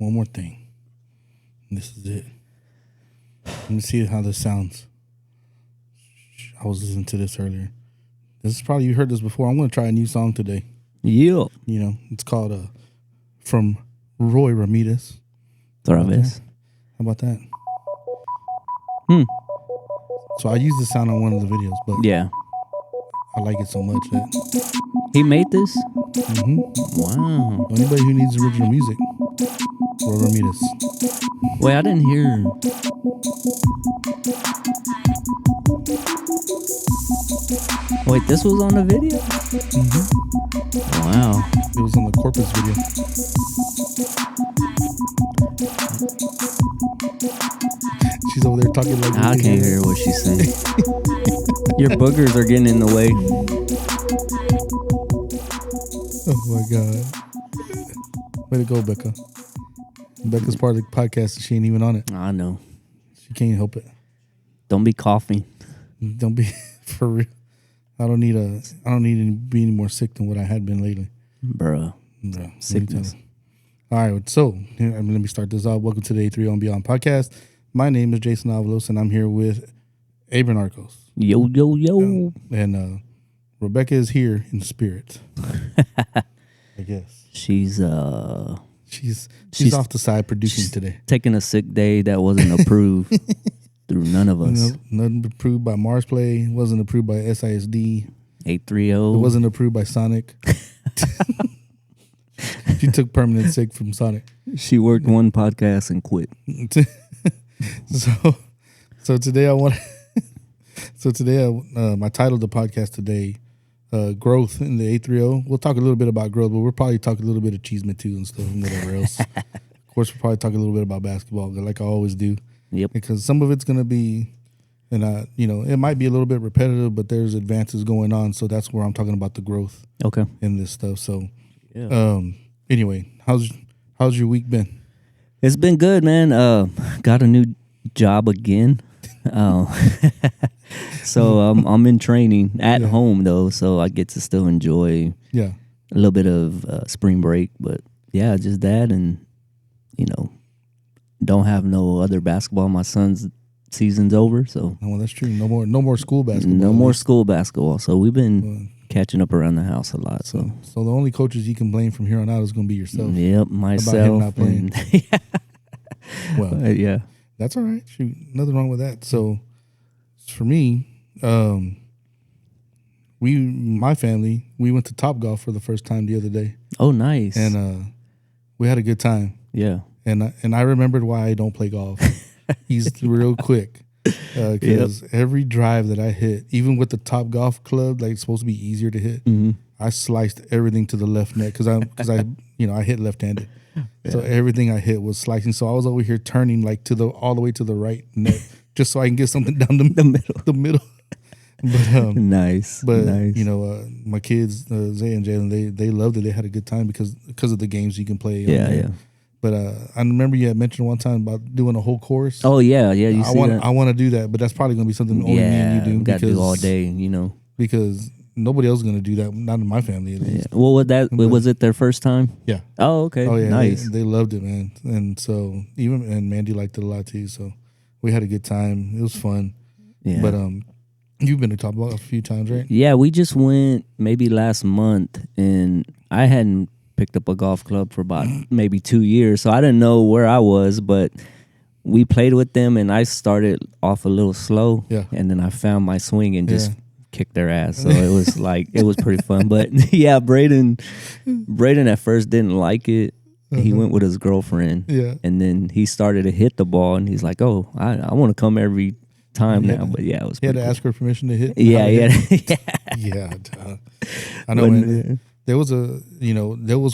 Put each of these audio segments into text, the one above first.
one more thing. And this is it. Let me see how this sounds. I was listening to this earlier. This is probably, you heard this before. I'm going to try a new song today. Yeah. You know, it's called from Roy Ramirez. Otra vez. How about that? So I used the sound on one of the videos, but Yeah. I like it so much that He made this? Wow. Wow. Anybody who needs original music, Roy Ramirez. Wait, I didn't hear. Wait, this was on the video? Wow. It was on the Corpus video. She's over there talking like I can't hear what she's saying. Your boogers are getting in the way. Oh my God. Way to go, Becca. Becca's part of the podcast and she ain't even on it. I know. She can't help it. Don't be coughing. Don't be for real. I don't need to be any more sick than what I had been lately. Bruh. Bro, Sickness. All right, so let me start this off. Welcome to the A3 on Beyond podcast. My name is Jason Avalos, and I'm here with Abram Arcos. Yo, yo, yo. And Rebecca is here in spirit. I guess She's she's off the side producing today. Taking a sick day that wasn't approved through none of us. Nothing approved by Mars Play. Wasn't approved by SISD. 830. It wasn't approved by Sonic. She took permanent sick from Sonic. She worked one podcast and quit. So today I want. So today I titled the podcast today, "Growth in the A30." We'll talk a little bit about growth, but we'll probably talk a little bit of achievement too and stuff and whatever else. Of course, we'll probably talk a little bit about basketball, like I always do. Yep. Because some of it's gonna be, and it might be a little bit repetitive, but there's advances going on. So that's where I'm talking about the growth. Okay. In this stuff. So, yeah. Anyway, how's your week been? It's been good, man. Got a new job again. So I'm in training at home though, so I get to still enjoy a little bit of spring break. But yeah, just that, and don't have no other basketball. My son's season's over, so well, that's true. No more school basketball. No more school basketball. So we've been catching up around the house a lot. So the only coaches you can blame from here on out is going to be yourself. Yep, myself. About him not playing. Well, yeah, that's all right. Shoot, nothing wrong with that. So for me, my family, we went to Topgolf for the first time the other day. Oh, nice. And we had a good time. Yeah. And I remembered why I don't play golf. He's real quick. Because every drive that I hit, even with the Topgolf club, like it's supposed to be easier to hit, I sliced everything to the left net because I hit left-handed. Yeah. So everything I hit was slicing. So I was over here turning like all the way to the right net just so I can get something down the middle. But nice. But nice. My kids, Zay and Jalen, they loved it. They had a good time because of the games you can play. Yeah. But I remember you had mentioned one time about doing a whole course. Oh yeah. I want to do that, but that's probably gonna be something only me and you do. Got to do all day, because nobody else is gonna do that. Not in my family, at least. Yeah. Well, was it their first time? Yeah. Oh, okay. Oh yeah. Nice. They loved it, man. And so and Mandy liked it a lot too. So we had a good time. It was fun. Yeah. But you've been to Topgolf a few times, right? Yeah, we just went maybe last month, and I hadn't picked up a golf club for about maybe 2 years, so I didn't know where I was, but we played with them, and I started off a little slow, and then I found my swing and just kicked their ass, so it was it was pretty fun. But yeah, Braden at first didn't like it. He went with his girlfriend, and then he started to hit the ball, and he's like, oh, I want to come every time now. But yeah, it was he had to ask her permission to hit. Yeah. I know, man. There was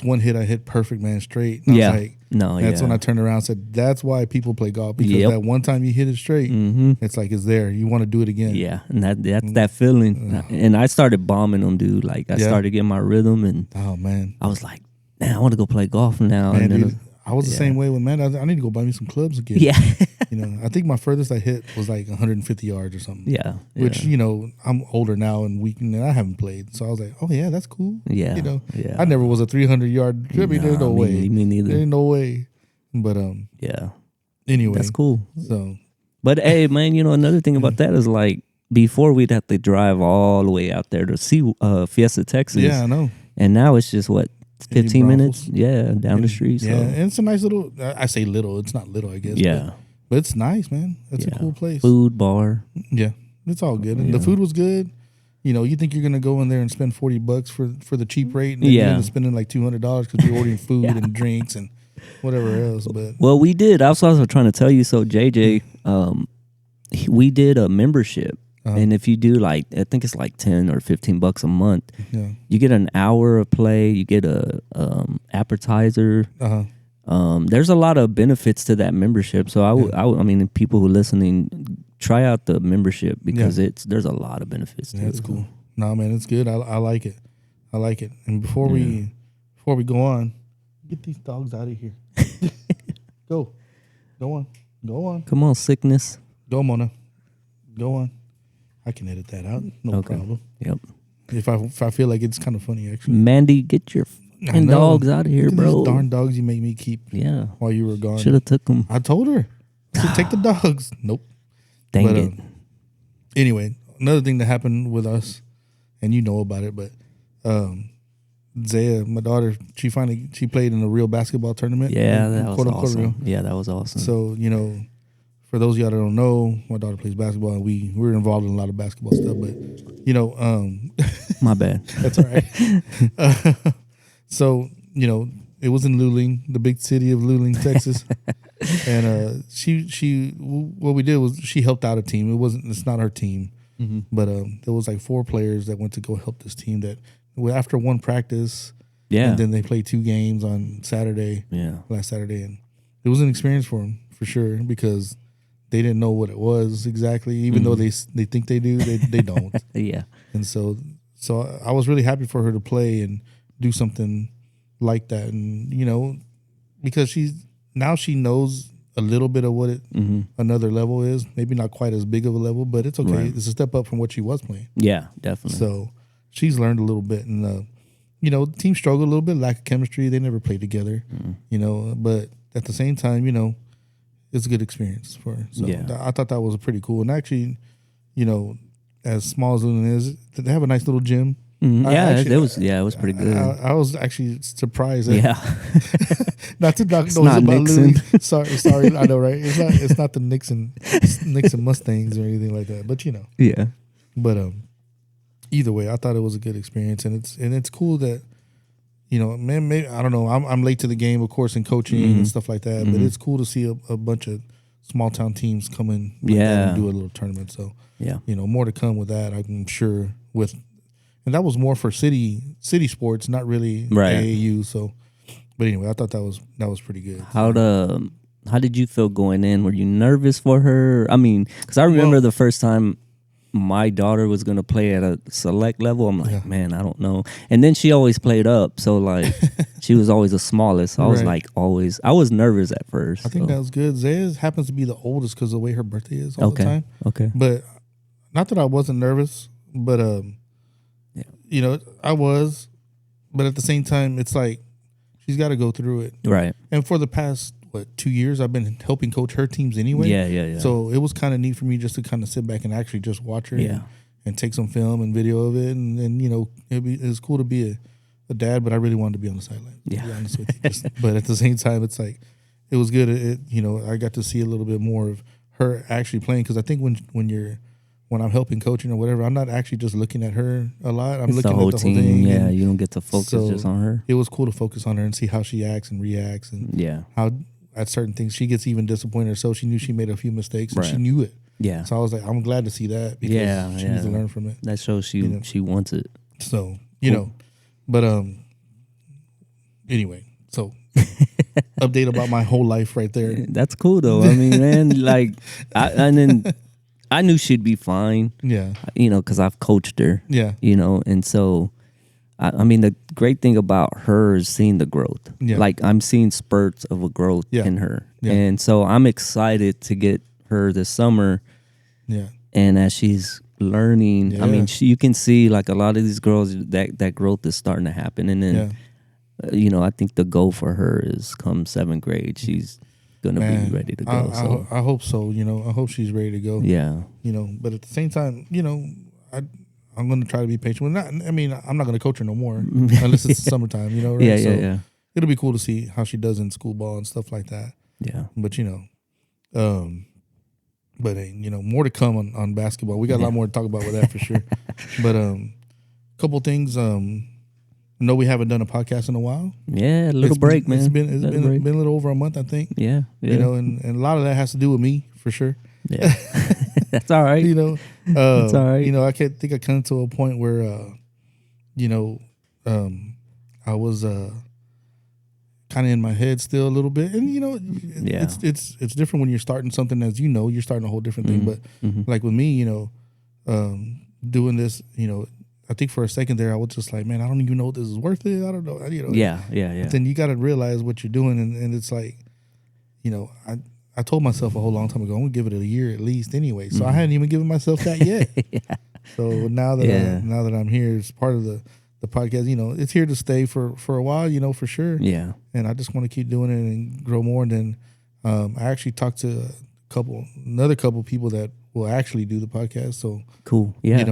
one hit I hit perfect, man, straight. And I was like, that's when I turned around and said, that's why people play golf, because that one time you hit it straight, it's like it's there. You want to do it again. Yeah, and that's that feeling. And I started bombing them, dude. Like I started getting my rhythm, and oh man, I was like, man, I want to go play golf now. Man, and then dude, I was the same way with man. I need to go buy me some clubs again. Yeah. I think my furthest I hit was like 150 yards or something. Yeah. Which, I'm older now and I haven't played. So I was like, oh yeah, that's cool. Yeah. I never was a 300 yard. I mean, there's no way. Me neither. There's no way. But Yeah. anyway, That's cool. So, But hey, man, another thing about that is like before we'd have to drive all the way out there to see Fiesta, Texas. yeah, I know. And now it's just what, 15 minutes? Braunfels. Yeah, down the street. Yeah, So. and it's a nice little. I say little. It's not little, I guess. Yeah. But it's nice, man. It's a cool place. Food, bar. Yeah, it's all good. And the food was good. You think you're gonna go in there and spend $40 for the cheap rate, and then you end up spending like $200 because you're ordering food and drinks and whatever else. But well, we did. I was also trying to tell you. So JJ, we did a membership, and if you do like, I think it's like $10 or $15 a month. Yeah. You get an hour of play. You get a appetizer. There's a lot of benefits to that membership. So I mean, people who are listening, try out the membership because there's a lot of benefits to it. That's cool. No, man, it's good. I like it. I like it. And before we go on, get these dogs out of here. Go on. Come on, sickness. Go, Mona. Go on. I can edit that out. No problem. Yep. If I feel like it's kind of funny, actually. Mandy, get your fucking dogs out of here, bro. These darn dogs you make me keep. Yeah. While you were gone. Should have took them. I told her. To take the dogs. Nope. Dang it. Anyway, another thing that happened with us, and you know about it, but Zaya, my daughter, she played in a real basketball tournament. Yeah, that was awesome. Real. Yeah, that was awesome. So, for those of y'all that don't know, my daughter plays basketball, and we're involved in a lot of basketball stuff, but, my bad. That's all right. So, it was in Luling, the big city of Luling, Texas. And she what we did was she helped out a team. It's not her team, but there was like 4 players that went to go help this team that after one practice, and then they played 2 games on Saturday, last Saturday, and it was an experience for them for sure because they didn't know what it was exactly, even though they think they do, they don't. Yeah, and so I was really happy for her to play and do something like that, and because now she knows a little bit of what another level is. Maybe not quite as big of a level, but it's okay. Right. It's a step up from what she was playing. Yeah, definitely. So she's learned a little bit, and the team struggled a little bit, lack of chemistry. They never played together, but at the same time, it's a good experience for her. So I thought that was pretty cool. And actually, as small as Lunan is, they have a nice little gym. Mm-hmm. It was pretty good. I was actually surprised. Not to knock noise about Lunan. Sorry, I know, right? It's not the Knicks and Mustangs or anything like that. But yeah. But either way, I thought it was a good experience, and it's cool that man. Maybe, I don't know. I'm late to the game, of course, in coaching and stuff like that. But it's cool to see a bunch of small town teams come in and do a little tournament. So more to come with that. I'm sure and that was more for city sports, not really AAU. So, but anyway, I thought that was pretty good. How did you feel going in? Were you nervous for her? I mean, because I remember the first time my daughter was going to play at a select level. I'm like, man, I don't know. And then she always played up, so like she was always the smallest. So I was like I was nervous at first. I think that was good. Zaya happens to be the oldest because of the way her birthday is all the time. Okay. But not that I wasn't nervous, but I was, but at the same time, it's like she's got to go through it, right? And for the past 2 years, I've been helping coach her teams anyway. Yeah. So it was kind of neat for me just to kind of sit back and actually just watch her, and take some film and video of it, and then it was cool to be a dad, but I really wanted to be on the sideline. To be honest with you. But at the same time, it's like it was good. I got to see a little bit more of her actually playing because I think when I'm helping coaching or whatever, I'm not actually just looking at her a lot. I'm looking at the whole thing. Yeah, you don't get to focus just on her. It was cool to focus on her and see how she acts and reacts, and how at certain things she gets even disappointed herself. She knew she made a few mistakes, and she knew it. Yeah. So I was like, I'm glad to see that because she needs to learn from it. That shows she wants it. So but anyway, so update about my whole life right there. That's cool though. I mean, man, like I knew she'd be fine. Yeah. Because I've coached her. Yeah. And so, I mean, the great thing about her is seeing the growth. Yeah. Like, I'm seeing spurts of a growth in her. Yeah. And so, I'm excited to get her this summer. Yeah. And as she's learning, I mean, you can see, like, a lot of these girls, that growth is starting to happen. And then I think the goal for her is come 7th grade, she's gonna be ready to go. I hope so. I hope she's ready to go. Yeah. But at the same time, I'm going to try to be patient. I'm not going to coach her no more unless it's the summertime. Right? Yeah. It'll be cool to see how she does in school ball and stuff like that. Yeah. But more to come on basketball. We got a lot more to talk about with that for sure. But couple things. No, we haven't done a podcast in a while. Yeah, a little break, man. It's been a little over a month, I think. Yeah. And a lot of that has to do with me for sure. Yeah, that's all right. It's all right. I can't think I come to a point where, I was kind of in my head still a little bit, and it's different when you're starting something, as you're starting a whole different thing. But like with me, doing this, I think for a second there, I was just like, man, I don't even know if this is worth it. I don't know. Yeah. But then you got to realize what you're doing, and it's like, I told myself a whole long time ago, I'm gonna give it a year at least anyway. So I hadn't even given myself that yet. Yeah. So now that I'm here, it's part of the podcast. It's here to stay for a while. For sure. Yeah. And I just want to keep doing it and grow more. And then I actually talked to another couple people that will actually do the podcast. So cool. Yeah.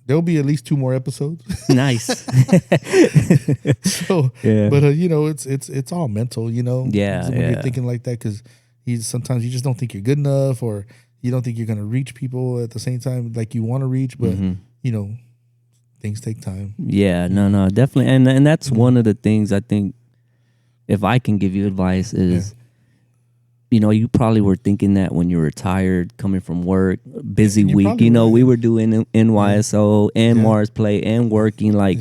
There'll be at least 2 more episodes. Nice. So, yeah. But it's all mental. Yeah. When you're thinking like that, because sometimes you just don't think you're good enough, or you don't think you're gonna reach people at the same time like you want to reach. But things take time. Yeah. No, definitely. And that's one of the things I think. If I can give you advice is. You probably were thinking that when you were tired, coming from work, busy week. We were doing NYSO and Mars Play and working. Like,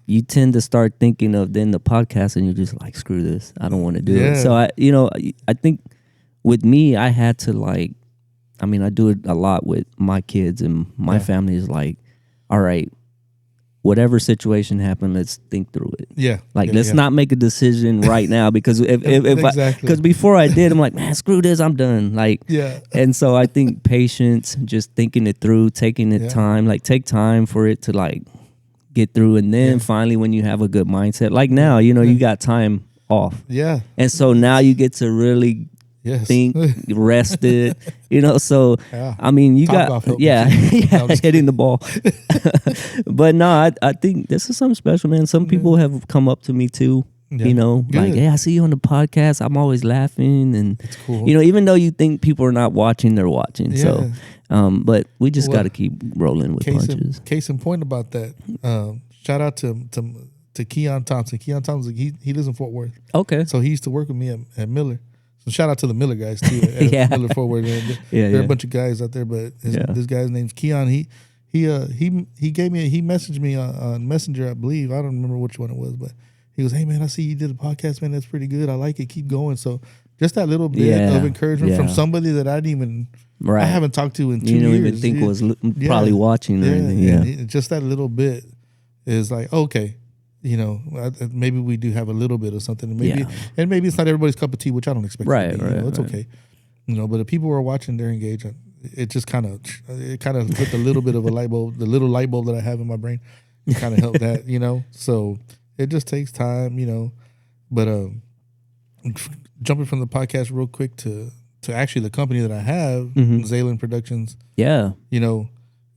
you tend to start thinking of then the podcast, and you're just like, screw this, I don't want to do it. So I think with me, I had to I do it a lot with my kids, and my family is like, all right, whatever situation happened, let's think through it. Yeah. Let's not make a decision right now, because because before I did, I'm like, man, screw this, I'm done. And so I think patience, just thinking it through, taking it time, take time for it to get through, and then finally when you have a good mindset, now, you got time off. Yeah. And so now you get to really think, rested, so you got hitting the ball. But no, I think this is something special, man. Some people have come up to me too, hey, I see you on the podcast, I'm always laughing, and it's cool. Even though you think people are not watching, they're watching. So but we just got to keep rolling with punches. Case in point about that, shout out to Keon Thompson. Keon Thompson, he lives in Fort Worth. Okay. So he used to work with me at Miller. So shout out to the Miller guys too. At Miller Fort Worth. There are a bunch of guys out there, but this guy's name's Keon. He messaged me on Messenger, I believe. I don't remember which one it was, but he goes, "Hey man, I see you did a podcast, man. That's pretty good. I like it. Keep going." So just that little bit of encouragement from somebody that I haven't talked to in 2 years. You don't even think was probably watching or anything. Yeah. And just that little bit is like, okay. Maybe we do have a little bit of something, and maybe it's not everybody's cup of tea, which I don't expect. Right, it's okay. But if people are watching, they're engaged. It just kind of put the little bit of a light bulb, the little light bulb that I have in my brain, kind of help that. So it just takes time, But jumping from the podcast real quick to actually the company that I have, Zaylen Productions. Yeah,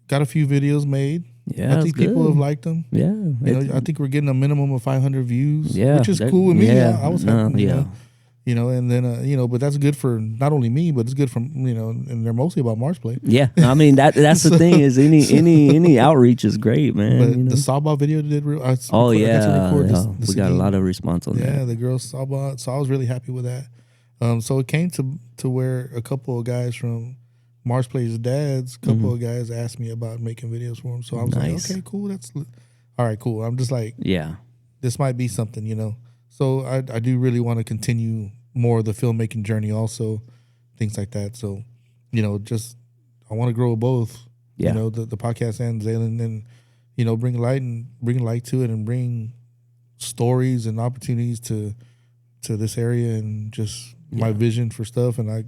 got a few videos made. Yeah, I think people have liked them. Yeah, I think we're getting a minimum of 500 views. Yeah, which is cool with me. Yeah, I was happy. And then but that's good for not only me, but it's good for and they're mostly about Mars Play. Yeah, I mean that's the thing is any outreach is great, man. But the softball video did real. We got a lot of response on that. Yeah, the girls softball. So I was really happy with that. So it came to where a couple of guys from Mars Play's dads, a couple of guys asked me about making videos for them. So I was like, okay, cool. That's all right, cool. I'm just like, this might be something, So I do really want to continue more of the filmmaking journey also, things like that. So, just I want to grow both, the podcast and Zaylen, and, bring light to it and bring stories and opportunities to this area and just my vision for stuff. And I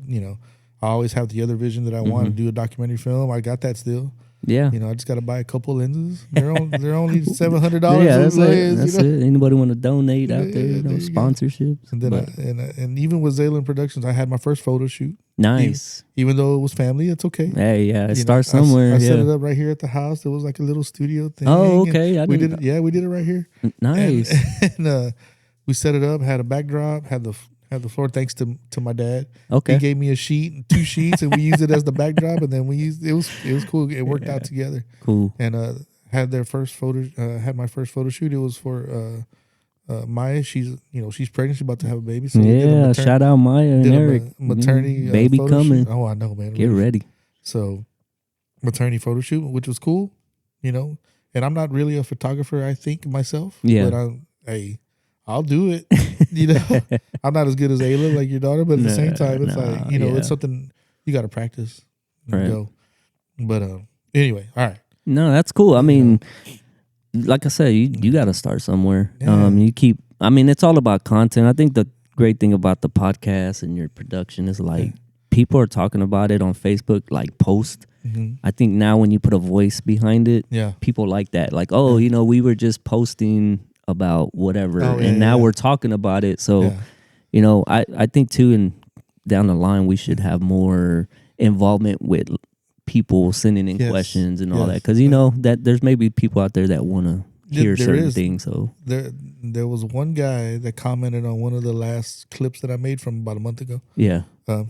always have the other vision that I want to do a documentary film. I got that still. Yeah. You know, I just got to buy a couple lenses. They're only $700. Yeah, that's it. That's it. Anybody want to donate out there? You know, there you go. sponsorships. And then and even with Zaylan Productions, I had my first photo shoot. Nice. Even though it was family, it's okay. Hey, yeah, it You starts know, somewhere. I set it up right here at the house. There was like a little studio thing. Oh, okay. We did it right here. Nice. And we set it up. Had a backdrop. Had the floor. Thanks to my dad. Okay. He gave me a sheet and 2 sheets, and we used it as the backdrop. And then we used it was cool. It worked out together. Cool. And had their first photo. Had my first photo shoot. It was for Maya. She's pregnant. She's about to have a baby. So yeah. Shout out Maya and Eric. Maternity baby photo coming. Shoot. Oh, I know, man. Get ready. So maternity photo shoot, which was cool. You know, and I'm not really a photographer. I think myself. Yeah. But I'll do it. You know, I'm not as good as Ayla, like your daughter, but at the same time, it's like, you know, it's something you got to practice and go. But anyway, all right. No, that's cool. I mean, like I said, you got to start somewhere. Yeah. It's all about content. I think the great thing about the podcast and your production is like people are talking about it on Facebook, like post. Mm-hmm. I think now when you put a voice behind it, people like that. Like, you know, we were just posting about whatever, and now we're talking about it. So, you know, I think too, and down the line, we should have more involvement with people sending in questions and all that, because you know that there's maybe people out there that want to hear certain things. So there was one guy that commented on one of the last clips that I made from about a month ago. Yeah,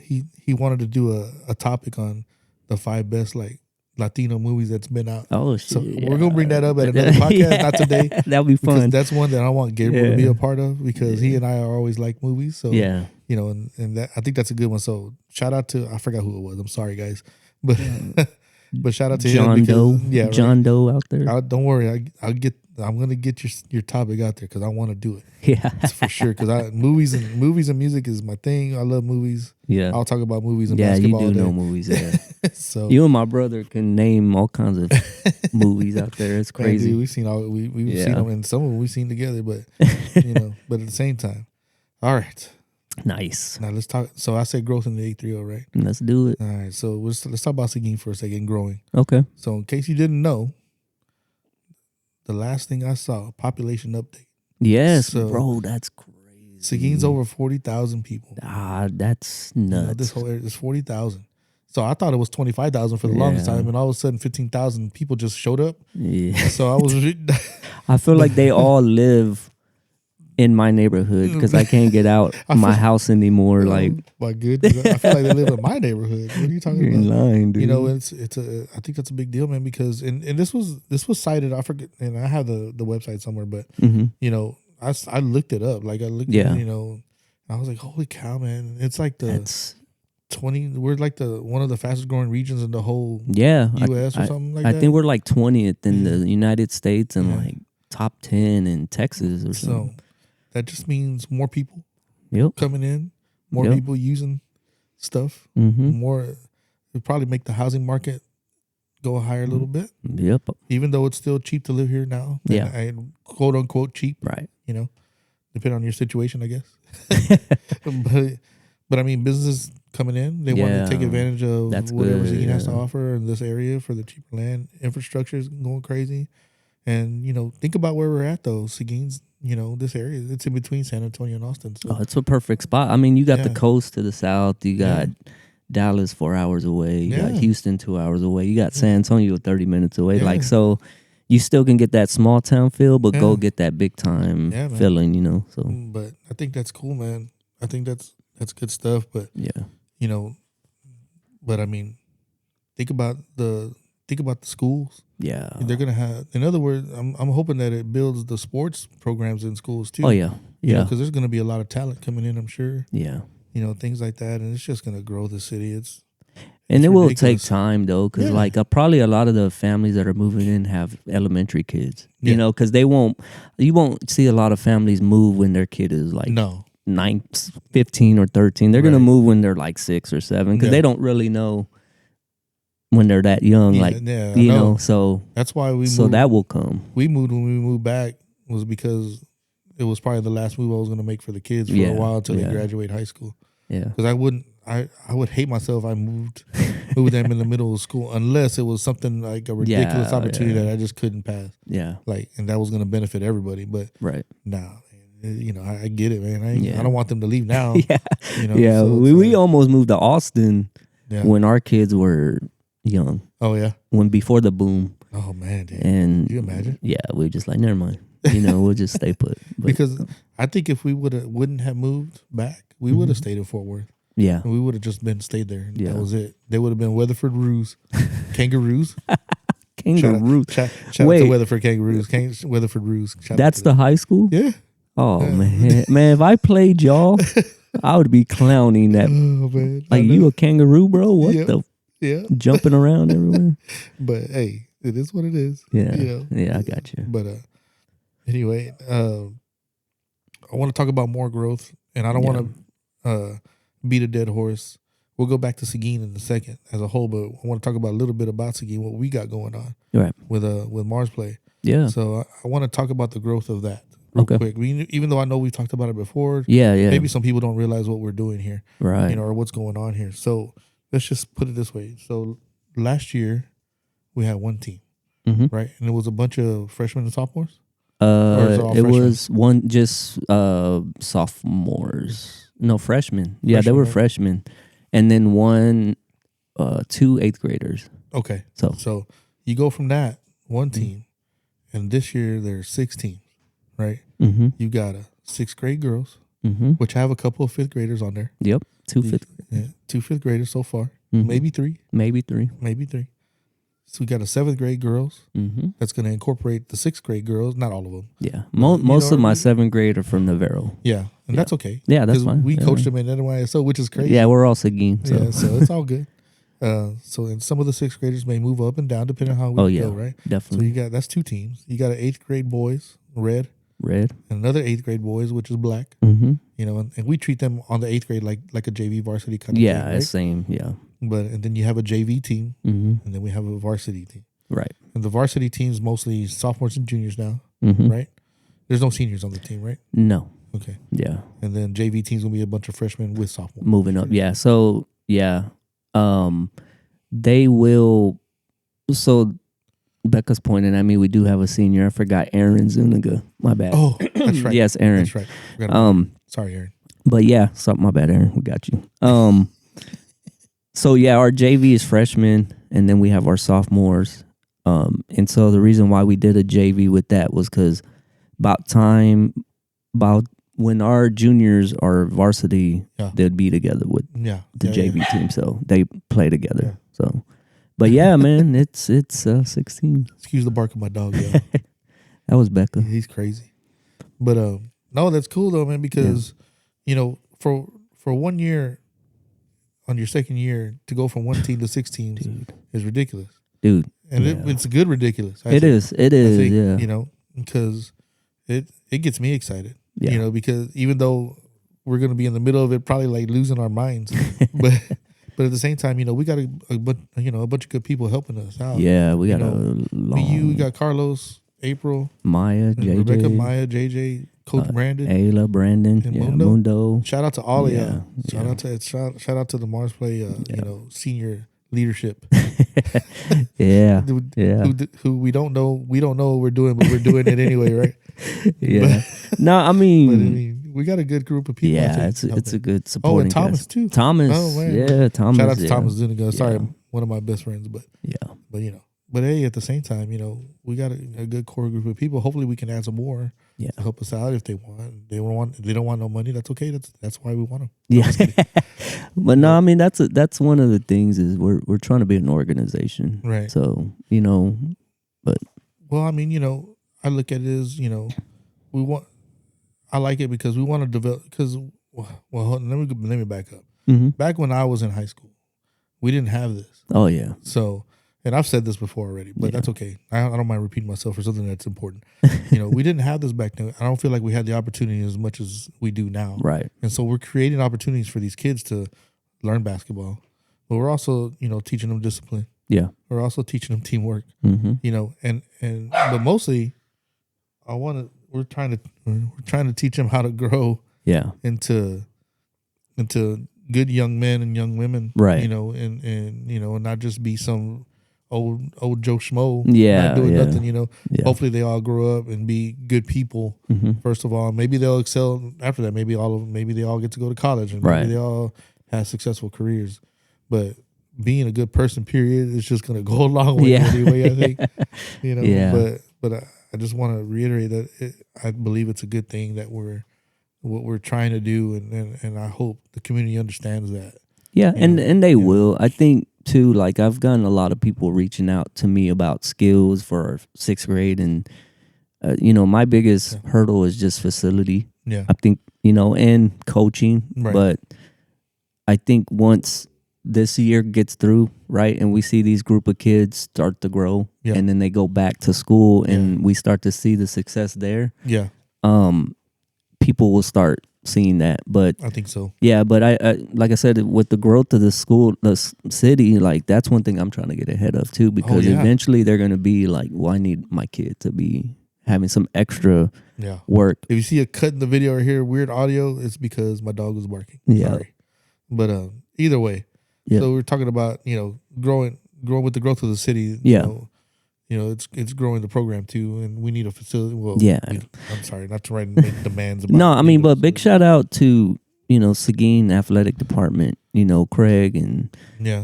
he wanted to do a topic on the 5 best like Latino movies that's been out. Oh shit! So we're gonna bring that up at another podcast, not today. That'll be fun. That's one that I want Gabriel to be a part of, because he and I are always like movies. So you know, and that, I think that's a good one. So shout out to, I forgot who it was. I'm sorry, guys, but but shout out to John him Doe. Right. John Doe out there. Don't worry, I'm gonna get your topic out there because I want to do it. Yeah, that's for sure. Because movies and music is my thing. I love movies. Yeah, I'll talk about movies and basketball. Yeah, you do know movies. Yeah. So you and my brother can name all kinds of movies out there. It's crazy. Dude, we've seen them, and some of them we've seen together. But you know, but at the same time, all right. Nice. Now let's talk. So I said growth in the 830, right? Let's do it. All right. So let's talk about Seguin for a second. Growing. Okay. So in case you didn't know, the last thing I saw, population update. Yes, bro, that's crazy. Seguin's over 40,000 people. That's nuts. You know, this whole area is 40,000. So I thought it was 25,000 for the longest time, and all of a sudden 15,000 people just showed up. Yeah. So I was. I feel like they all live in my neighborhood because I can't get out my house anymore. Like, my goodness, I feel like they live in my neighborhood. What are you talking about? You're lying, dude. You know, I think that's a big deal, man. Because and this was cited. I forget, and I have the website somewhere, but you know, I looked it up. Like I looked, you know, I was like, holy cow, man! It's like that's 20. We're like one of the fastest growing regions in the whole U.S. or something like that. I think we're like 20th in the United States and like top 10 in Texas or something. So that just means more people coming in, more people using stuff, more. It'll probably make the housing market go higher a little bit. Yep. Even though it's still cheap to live here now. Yeah. And quote unquote cheap. Right. You know, depending on your situation, I guess. but I mean, businesses coming in, they want to take advantage of whatever Seguin has to offer in this area for the cheaper land. Infrastructure is going crazy. And, you know, think about where we're at, though. Seguin's, you know, this area, it's in between San Antonio and Austin. So. Oh, it's a perfect spot. I mean, you got the coast to the south. You got Dallas 4 hours away. You got Houston 2 hours away. You got San Antonio 30 minutes away. Like, so you still can get that small town feel, but go get that big time feeling, you know. So, but I think that's cool, man. I think that's good stuff. But you know, but I mean, think about the schools. Yeah, they're gonna have. In other words, I'm hoping that it builds the sports programs in schools too. Oh yeah, because there's gonna be a lot of talent coming in. I'm sure. Yeah, you know, things like that, and it's just gonna grow the city. And it will take time though, because like probably a lot of the families that are moving in have elementary kids. You know, because you won't see a lot of families move when their kid is like 15 or 13. They're gonna move when they're like 6 or 7 because they don't really know when they're that young. You know, so that's why we. So moved. That will come. We moved when we moved back was because it was probably the last move I was gonna make for the kids for a while until they graduate high school. Yeah, because I would hate myself if I moved move them in the middle of school unless it was something like a ridiculous opportunity that I just couldn't pass. Yeah. Like, and that was going to benefit everybody. But Right. nah, you know, I get it, man. I don't want them to leave now. Yeah. You know, Yeah. so We almost moved to Austin when our kids were young. Oh yeah. When before the boom. Oh man, dude. And can you imagine? Yeah, we were just like, never mind. You know, we'll just stay put. But, because I think if we wouldn't have moved back, we would have stayed in Fort Worth. Yeah. And we would have just stayed there. Yeah. That was it. They would have been Weatherford Roos, Kangaroos. Kangaroos. Shout out to Weatherford Kangaroos. Weatherford Roos. That's the high school? Yeah. Oh, man. Man, if I played y'all, I would be clowning that. Oh, man. Like, you a kangaroo, bro? What the? Yeah. Jumping around everywhere? But, hey, it is what it is. Yeah. You know? Yeah, I got you. But, anyway, I want to talk about more growth, and I don't want to beat a dead horse. We'll go back to Seguin in a second as a whole, but I want to talk about a little bit about Seguin, what we got going on with Mars Play. Yeah. So I want to talk about the growth of that real quick. Even though I know we've talked about it before, maybe some people don't realize what we're doing here, right? You know, or what's going on here. So let's just put it this way. So last year we had one team, right, and it was a bunch of freshmen and sophomores. It was one just sophomores. No, freshmen. Yeah, they were freshmen. And then one, 2 8th graders. Okay. So you go from that one team, and this year there's 6 teams, right? Mm-hmm. You got 6th grade girls, which have a couple of 5th graders on there. Yep, 2 5th. Yeah, 2 5th graders so far. Maybe 3. Maybe 3. So we got a 7th grade girls that's going to incorporate the 6th grade girls. Not all of them. Yeah, most of my 7th grade are from Navarro. Yeah, and that's okay. Yeah, that's fine. We coached them in NYSO, which is crazy. Yeah, we're all Seguin. So. Yeah, so it's all good. So and some of the 6th graders may move up and down depending on how we go, right? Definitely. So that's 2 teams. You got an 8th grade boys, red, and another 8th grade boys, which is black. You know, and we treat them on the 8th grade like a JV varsity kind of thing. Yeah, right? Same. Yeah. And then you have a JV team, and then we have a varsity team. Right. And the varsity team's mostly sophomores and juniors now, right? There's no seniors on the team, right? No. Okay. Yeah. And then JV team's gonna be a bunch of freshmen with sophomores. Moving up. Yeah. So they will. So Becca's pointing at me. We do have a senior. I forgot Aaron Zuniga. My bad. Oh, that's right. Yes, Aaron. That's right. Sorry, Aaron. But yeah, my bad, Aaron. We got you. So yeah, our JV is freshmen, and then we have our sophomores. And so the reason why we did a JV with that was because about when our juniors are varsity, they'd be together with the JV team, so they play together. Yeah. So, but yeah, man, it's 16. Excuse the bark of my dog, yo. That was Becca. He's crazy. But no, that's cool though, man, because you know, for 1 year, on your second year, to go from 1 team to 6 teams is ridiculous, dude. And it's good ridiculous. It is. I think, yeah. You know, because it gets me excited. Yeah. You know, because even though we're going to be in the middle of it, probably like losing our minds, but at the same time, you know, we got a bunch of good people helping us out. Yeah, we got we got Carlos, April, Maya, JJ, Rebecca, Maya, JJ, Coach Brandon, Ayla, Brandon, and Mundo. Shout out to all of y'all. Shout out to the Mars Play, you know, senior leadership. Who we don't know what we're doing, but we're doing it anyway, right? Yeah. No, I mean, we got a good group of people. Yeah, it's a good supporting. And Thomas too. Thomas. Oh man. Yeah, Thomas. Shout out to Thomas Zuniga. Sorry, one of my best friends, but you know. But hey, at the same time, you know, we got a good core group of people. Hopefully, we can add some more to help us out if they want. If they don't want no money, that's okay. That's why we want them. Yeah. But no, I mean that's one of the things is we're trying to be an organization, right? So you know, but I mean, you know, I look at it as, you know, I like it because we want to develop. Because let me back up. Mm-hmm. Back when I was in high school, we didn't have this. Oh yeah. So. And I've said this before already, but that's okay. I don't mind repeating myself for something that's important. You know, we didn't have this back then. I don't feel like we had the opportunity as much as we do now. Right. And so we're creating opportunities for these kids to learn basketball. But we're also, you know, teaching them discipline. Yeah. We're also teaching them teamwork. Mm-hmm. You know, but mostly we're trying to teach them how to grow into good young men and young women, Right. you know, and you know, and not just be some old Joe Schmo, Yeah, not doing yeah. nothing, you know. Yeah. Hopefully they all grow up and be good people. First of all, maybe they'll excel after that. Maybe they all get to go to college, and maybe Right. they all have successful careers. But being a good person, period, is just going to go a long way anyway. I think, you know. Yeah. But I just want to reiterate that I believe it's a good thing that what we're trying to do, and I hope the community understands that. Yeah, You know, and they yeah. will. I think too. Like I've gotten a lot of people reaching out to me about skills for 6th grade, and you know, my biggest hurdle is just facility. Yeah. I think, you know, and coaching. Right. But I think once this year gets through, right, and we see these group of kids start to grow, and then they go back to school, and we start to see the success there. Yeah. People will start seeing that. But I think so. yeah, but I like I said, with the growth of the school, the city, like that's one thing I'm trying to get ahead of too, because eventually they're gonna be like, well, I need my kid to be having some extra work. If you see a cut in the video or hear weird audio, it's because my dog was barking. Yeah. Sorry. But either way, so we're talking about, you know, growing with the growth of the city. You know, it's growing the program too, and we need a facility. Well, I'm sorry, not to make demands. About no, I mean, but big shout out to, you know, Seguin athletic department. You know, Craig and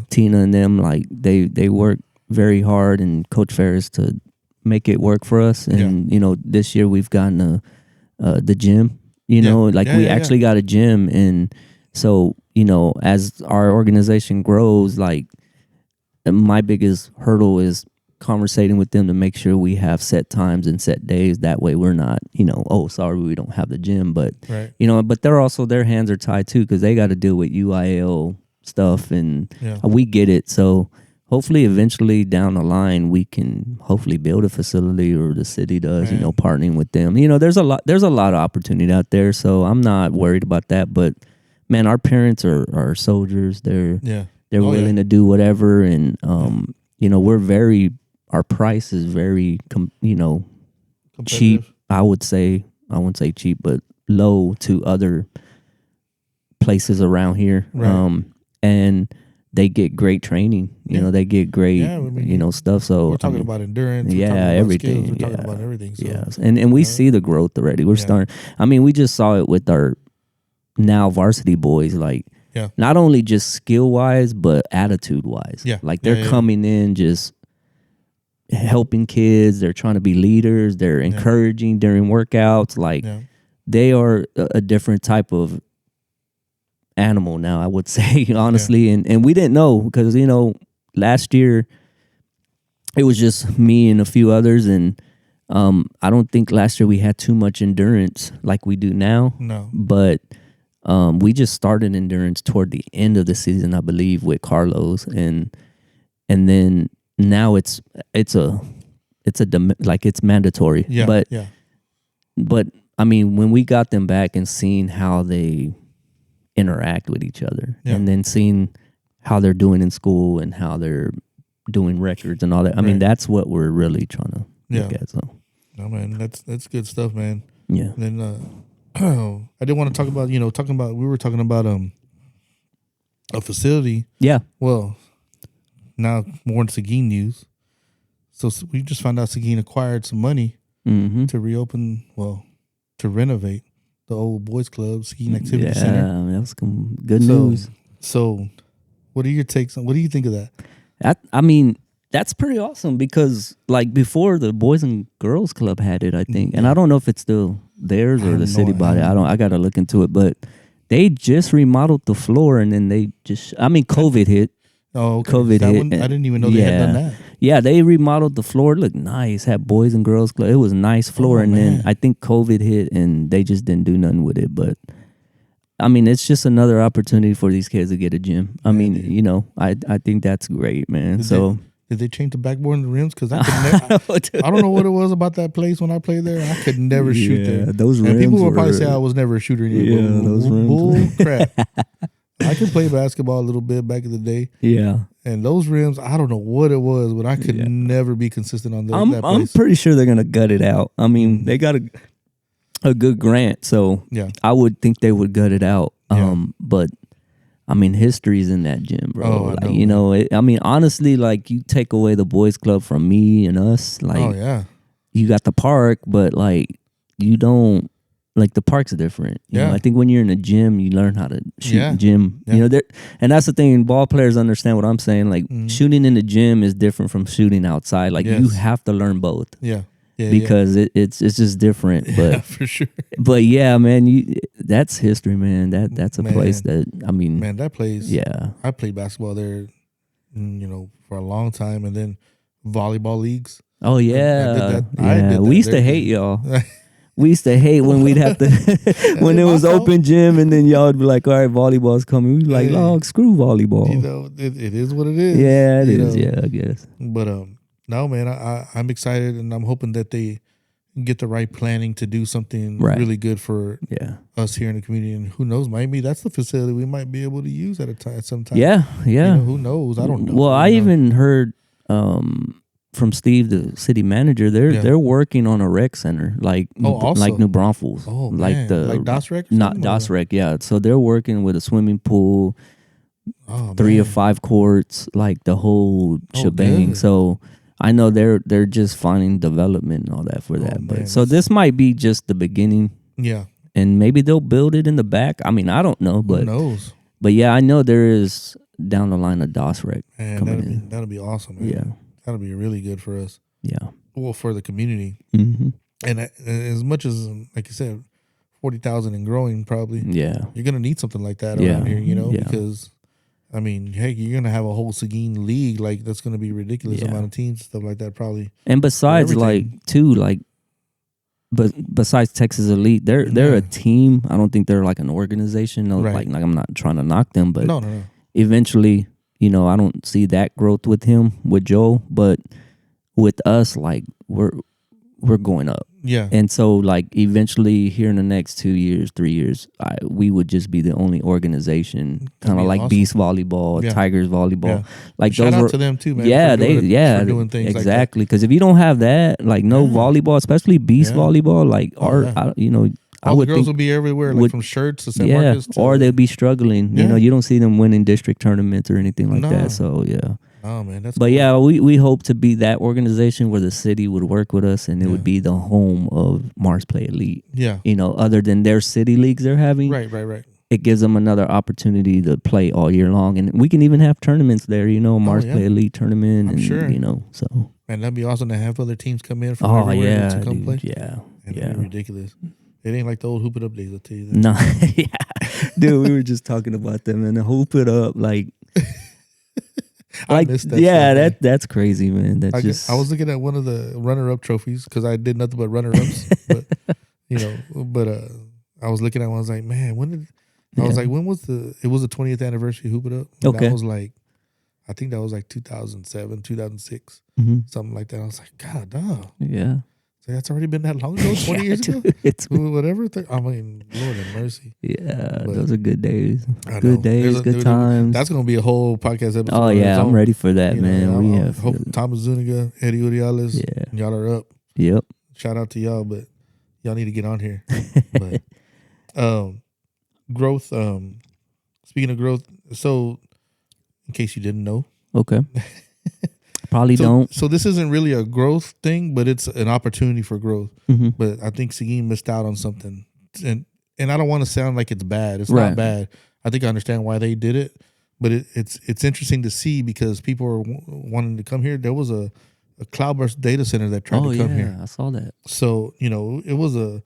Tina and them, like they work very hard, and Coach Ferris to make it work for us. And you know, this year we've gotten the gym. You know, like we actually got a gym, and so, you know, as our organization grows, like my biggest hurdle is conversating with them to make sure we have set times and set days. That way we're not, you know, oh, sorry, we don't have the gym. But, you know, but they're also, their hands are tied too, because they got to deal with UIL stuff, and we get it. So hopefully eventually down the line, we can hopefully build a facility, or the city does, you know, partnering with them. You know, there's a lot of opportunity out there. So I'm not worried about that. But man, our parents are soldiers. They're willing to do whatever. And, you know, our price is very, you know, cheap. I wouldn't say cheap, but low to other places around here. And they get great training. You know, they get great, you know, stuff. So we're talking about endurance. Yeah, we're talking about everything. Skills, we're talking about everything. So, yes, and we see the growth already. We're starting. I mean, we just saw it with our now varsity boys. Like, not only just skill wise, but attitude wise. Like they're coming in just helping kids. They're trying to be leaders. They're encouraging during workouts. Like they are a different type of animal now, I would say, honestly. And we didn't know, because, you know, last year it was just me and a few others, and I don't think last year we had too much endurance like we do now. No. But we just started endurance toward the end of the season, I believe, with Carlos, and then now it's mandatory. But I mean, when we got them back and seeing how they interact with each other, and then seeing how they're doing in school and how they're doing records and all that, I mean, that's what we're really trying to look at. So, no, man, that's good stuff, man. Yeah. And then I did want to talk about, we were talking about a facility. Yeah. Well, now more in Seguin news. So we just found out Seguin acquired some money to reopen, to renovate the old boys club, Seguin Activity Center. Yeah, that was good news. So what are your takes on, what do you think of that? I mean, that's pretty awesome, because like before, the Boys and Girls Club had it, I think. And I don't know if it's still theirs or the city bought it. I got to look into it, but they just remodeled the floor, and then COVID hit. Oh, okay. COVID hit. I didn't even know they had done that. Yeah, they remodeled the floor. It looked nice. Had Boys and Girls Club. It was a nice floor. And then I think COVID hit, and they just didn't do nothing with it. But I mean, it's just another opportunity for these kids to get a gym. I mean, you know, I think that's great, man. Did they change the backboard and the rims? Because I don't know what it was about that place when I played there. I could never shoot there. Those rims. And people will probably say I was never a shooter anymore. Yeah, those rims. Bull crap. I could play basketball a little bit back in the day. Yeah. And those rims, I don't know what it was, but I could never be consistent on that place. I'm pretty sure they're going to gut it out. I mean, they got a good grant, so I would think they would gut it out. But I mean, history's in that gym, bro. Oh, like, I know, you know, I mean, honestly, like, you take away the boys club from me and us, like, Oh yeah, you got the park, but like, you don't, like, the park's different. You know, Yeah. I think when you're in a gym, you learn how to shoot Yeah. in gym. Yeah. You know, there, and that's the thing. Ball players understand what I'm saying. Like, Mhm. shooting in the gym is different from shooting outside. Like, you Yes. have to learn both yeah, yeah, because it's just different. yeah, But for sure. but yeah, man, that's history, man. That's a place Man. that, I mean, Man, that place. yeah. I played basketball there, for a long time, and then volleyball leagues. Oh yeah, I did that. yeah. I did that We used there to hate too. y'all. We used to hate when we'd have to when it My was fault. open gym, and then y'all would be like, "All right, volleyball's coming." We'd be like, Hey. "Oh, screw volleyball." It is what it is. Yeah, it is. know. Yeah, I guess. But no, man, I'm excited, and I'm hoping that they get the right planning to do something Right. really good for Yeah, us here in the community. And who knows, maybe that's the facility we might be able to use at some time. yeah, yeah. Who knows? I don't know. Well, I even heard from Steve, the city manager. They're working on a rec center, like also. like New Braunfels, Oh, like man. the Like DOS Rec or not something, DOS or- Rec. Yeah, so they're working with a swimming pool, Oh, 3 or man. 5 courts, like the whole shebang. good. So I know they're just finding development and all that for that. But man, so this might be just the beginning, Yeah. and maybe they'll build it in the back. I mean, I don't know, Who but knows? yeah, I know there is down the line a DOS Rec Man, coming in. that'll be awesome. Man. Yeah, That'll be really good for us. yeah. Well, for the community. Mm-hmm. And as much as, like you said, 40,000 and growing, probably Yeah, you're gonna need something like that Yeah. around here. Yeah. Because I mean, heck, you're gonna have a whole Seguin league. Like that's gonna be ridiculous Yeah. amount of teams, stuff like that. Probably. and besides, like everything. too, like, but besides Texas Elite, they're a team. I don't think they're like an organization. No, Right. like I'm not trying to knock them, but No. eventually, I don't see that growth with him, with Joe, but with us, like we're going up. Yeah. And so, like, eventually, here in the next 2 years, 3 years, we would just be the only organization, kind be of like awesome. Beast Volleyball, Yeah. Tigers Volleyball. Yeah. Like Shout those out were, to them too, man. yeah, for doing yeah, for doing things exactly. Because if you don't have that, like no Yeah. volleyball, especially Beast Yeah. Volleyball, like yeah. I like that. I All would the girls think, will be everywhere, like would- from shirts to San yeah, Marcos. To, or they'll be struggling. Yeah. You don't see them winning district tournaments or anything like No. that. So yeah. Oh man, that's. But cool. yeah, we hope to be that organization where the city would work with us, and it would be the home of Mars Play Elite. Yeah. Other than their city leagues they're having, Right. it gives them another opportunity to play all year long, and we can even have tournaments there. Mars yeah. Play Elite tournament, I'm and sure. So. Man, that'd be awesome to have other teams come in from Oh everywhere yeah, to come dude, play. yeah, Man, yeah. that'd be ridiculous. It ain't like the old Hoop It Up days, I'll tell you that. No, yeah, dude, we were just talking about them and the hoop it up, like. I missed that yeah, stuff, man. that's crazy, man. That's just I was looking at one of the runner-up trophies because I did nothing but runner-ups. but I was looking at one. I was like, man, when was it was the 20th anniversary of Hoop It Up. And Okay. That was like, I think that was like 2007, 2006, Mhm. something like that. I was like, God, dog. Yeah. So that's already been that long ago, 20 years ago? Dude, it's Whatever. I mean, Lord have mercy. yeah. But- Those are good days. I Good know. days, good times. That's going to be a whole podcast episode. Oh on its yeah, I'm own. ready for that, man. I We have. hope Thomas Zuniga, Eddie Uriales, Yeah. y'all are up. Yep. Shout out to y'all, but y'all need to get on here. But growth. Speaking of growth, so in case you didn't know, Okay. Probably don't. So this isn't really a growth thing, but it's an opportunity for growth. Mm-hmm. But I think Seguin missed out on something, and I don't want to sound like it's bad. It's Right. not bad. I think I understand why they did it, but it's interesting to see because people are wanting to come here. There was a cloudburst data center that tried Oh to come yeah, here. I saw that. So it was the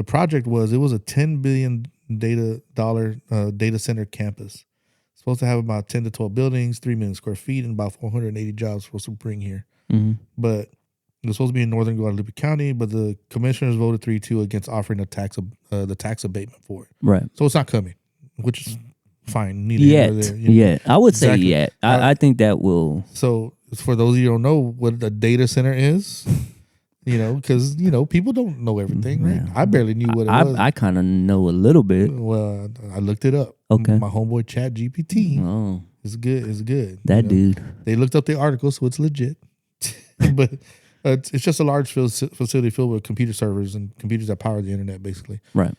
project was a $10 billion data center campus. Supposed to have about 10 to 12 buildings, 3 million square feet, and about 480 jobs supposed to bring here. Mm-hmm. But it was supposed to be in northern Guadalupe County, but the commissioners voted 3-2 against offering the tax abatement for it. Right. So it's not coming, which is fine. Neither here nor there. Yet. I would say Exactly. yet. I think that will. So for those of you who don't know what a data center is, because people don't know everything, right? Yeah. I barely knew what it was. I kind of know a little bit. Well, I looked it up. Okay. My homeboy Chat GPT Oh, is good. It's good. that dude. They looked up the article, so it's legit. But it's just a large facility filled with computer servers and computers that power the internet, basically. Right.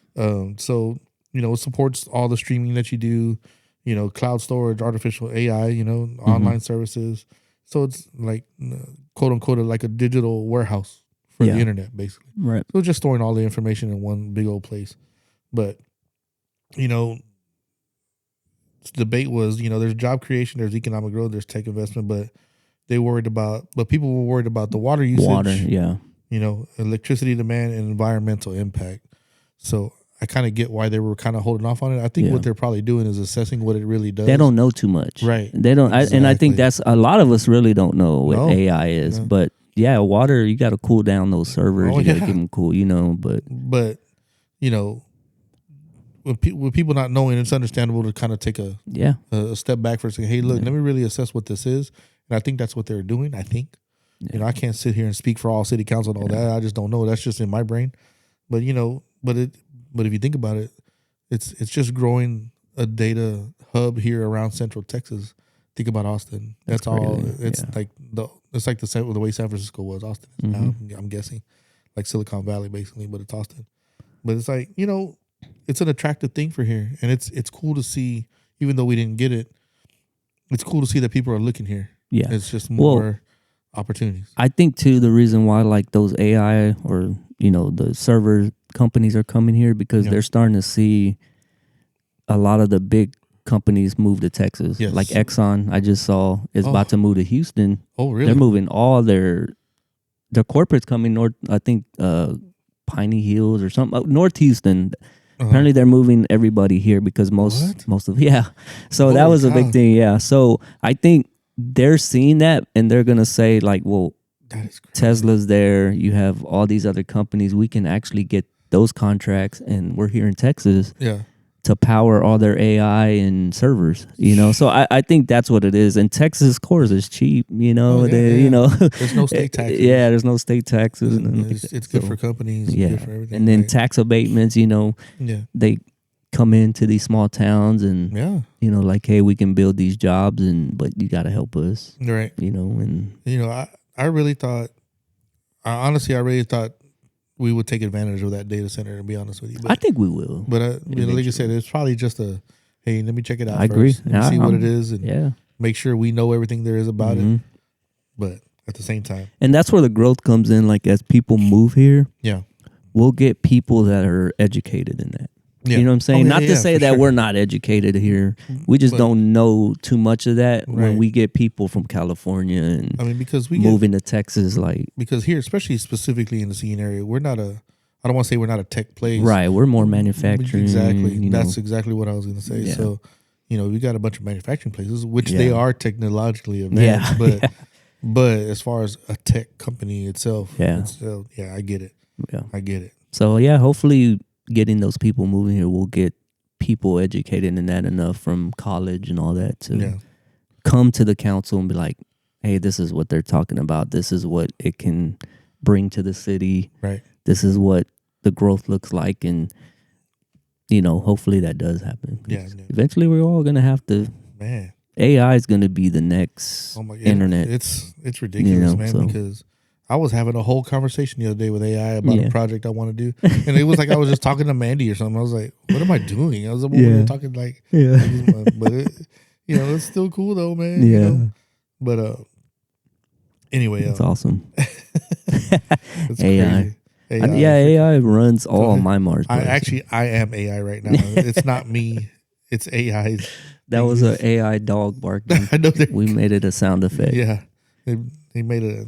So it supports all the streaming that you do, cloud storage, artificial AI, online services. So it's like quote unquote like a digital warehouse for the internet, basically. Right. So just storing all the information in one big old place. But the debate was, there's job creation, there's economic growth, there's tech investment, but people were worried about the water usage, electricity demand and environmental impact. So I kind of get why they were kind of holding off on it. I think what they're probably doing is assessing what it really does. They don't know too much. Right. They don't. Exactly. And I think that's a lot of us really don't know what AI is. No. But water, you got to cool down those servers. You got to keep them cool, But with people not knowing, it's understandable to kind of take a step back for a second. Hey, look, let me really assess what this is. And I think that's what they're doing. I think, I can't sit here and speak for all city council and all that. I just don't know. That's just in my brain. But but if you think about it, it's just growing a data hub here around Central Texas. Think about Austin. That's all. It's like the way San Francisco was. Austin is now. I'm guessing, like Silicon Valley basically, but it's Austin. But it's like it's an attractive thing for here, and it's cool to see. Even though we didn't get it, it's cool to see that people are looking here. Yeah, it's just more opportunities. I think too the reason why like those AI or the server companies are coming here because they're starting to see a lot of the big companies move to Texas. Yes. Like Exxon, I just saw is about to move to Houston. Oh, really? They're moving all their corporates coming north. I think Piney Hills or something. North Houston. Apparently they're moving everybody here because most of So that was a big thing. Yeah. So I think they're seeing that and they're gonna say like, well, Tesla's there. You have all these other companies. We can actually get those contracts, and we're here in Texas to power all their AI and servers. So I think that's what it is. And Texas, of course, is cheap. There's no state taxes. There's no state taxes. It's good for companies. Yeah, good for everything. And then tax abatements. They come into these small towns and like, hey, we can build these jobs, but you got to help us. Right. I really thought we would take advantage of that data center, to be honest with you. But I think we will. But like you said, it's probably just hey, let me check it out first. Agree. See what it is and make sure we know everything there is about it. But at the same time. And that's where the growth comes in. Like as people move here, we'll get people that are educated in that. Yeah. You know what I'm saying? Not to say that we're not educated here. We just don't know too much of that when we get people from California and because we moving to Texas. Because here, especially specifically in the Seguin area, I don't want to say we're not a tech place. Right. We're more manufacturing. Exactly. That's exactly what I was going to say. Yeah. So, we got a bunch of manufacturing places, which they are technologically advanced. But as far as a tech company itself, I get it. Yeah. I get it. So, hopefully getting those people moving here will get people educated in that enough from college and all that to come to the council and be like, hey, this is what they're talking about. This is what it can bring to the city. Right. This is what the growth looks like. And, hopefully that does happen. Yeah. Eventually we're all going to have to. Man. AI is going to be the next internet. It's ridiculous, man, because I was having a whole conversation the other day with AI about a project I want to do. And it was like I was just talking to Mandy or something. I was like, what am I doing? I was talking like, but it's still cool though, man. Yeah. But anyway. It's awesome. It's AI. crazy. AI runs all my Mars. I am AI right now. It's not me. It's AI. That was an AI dog barking. I know we made it a sound effect. Yeah. They made it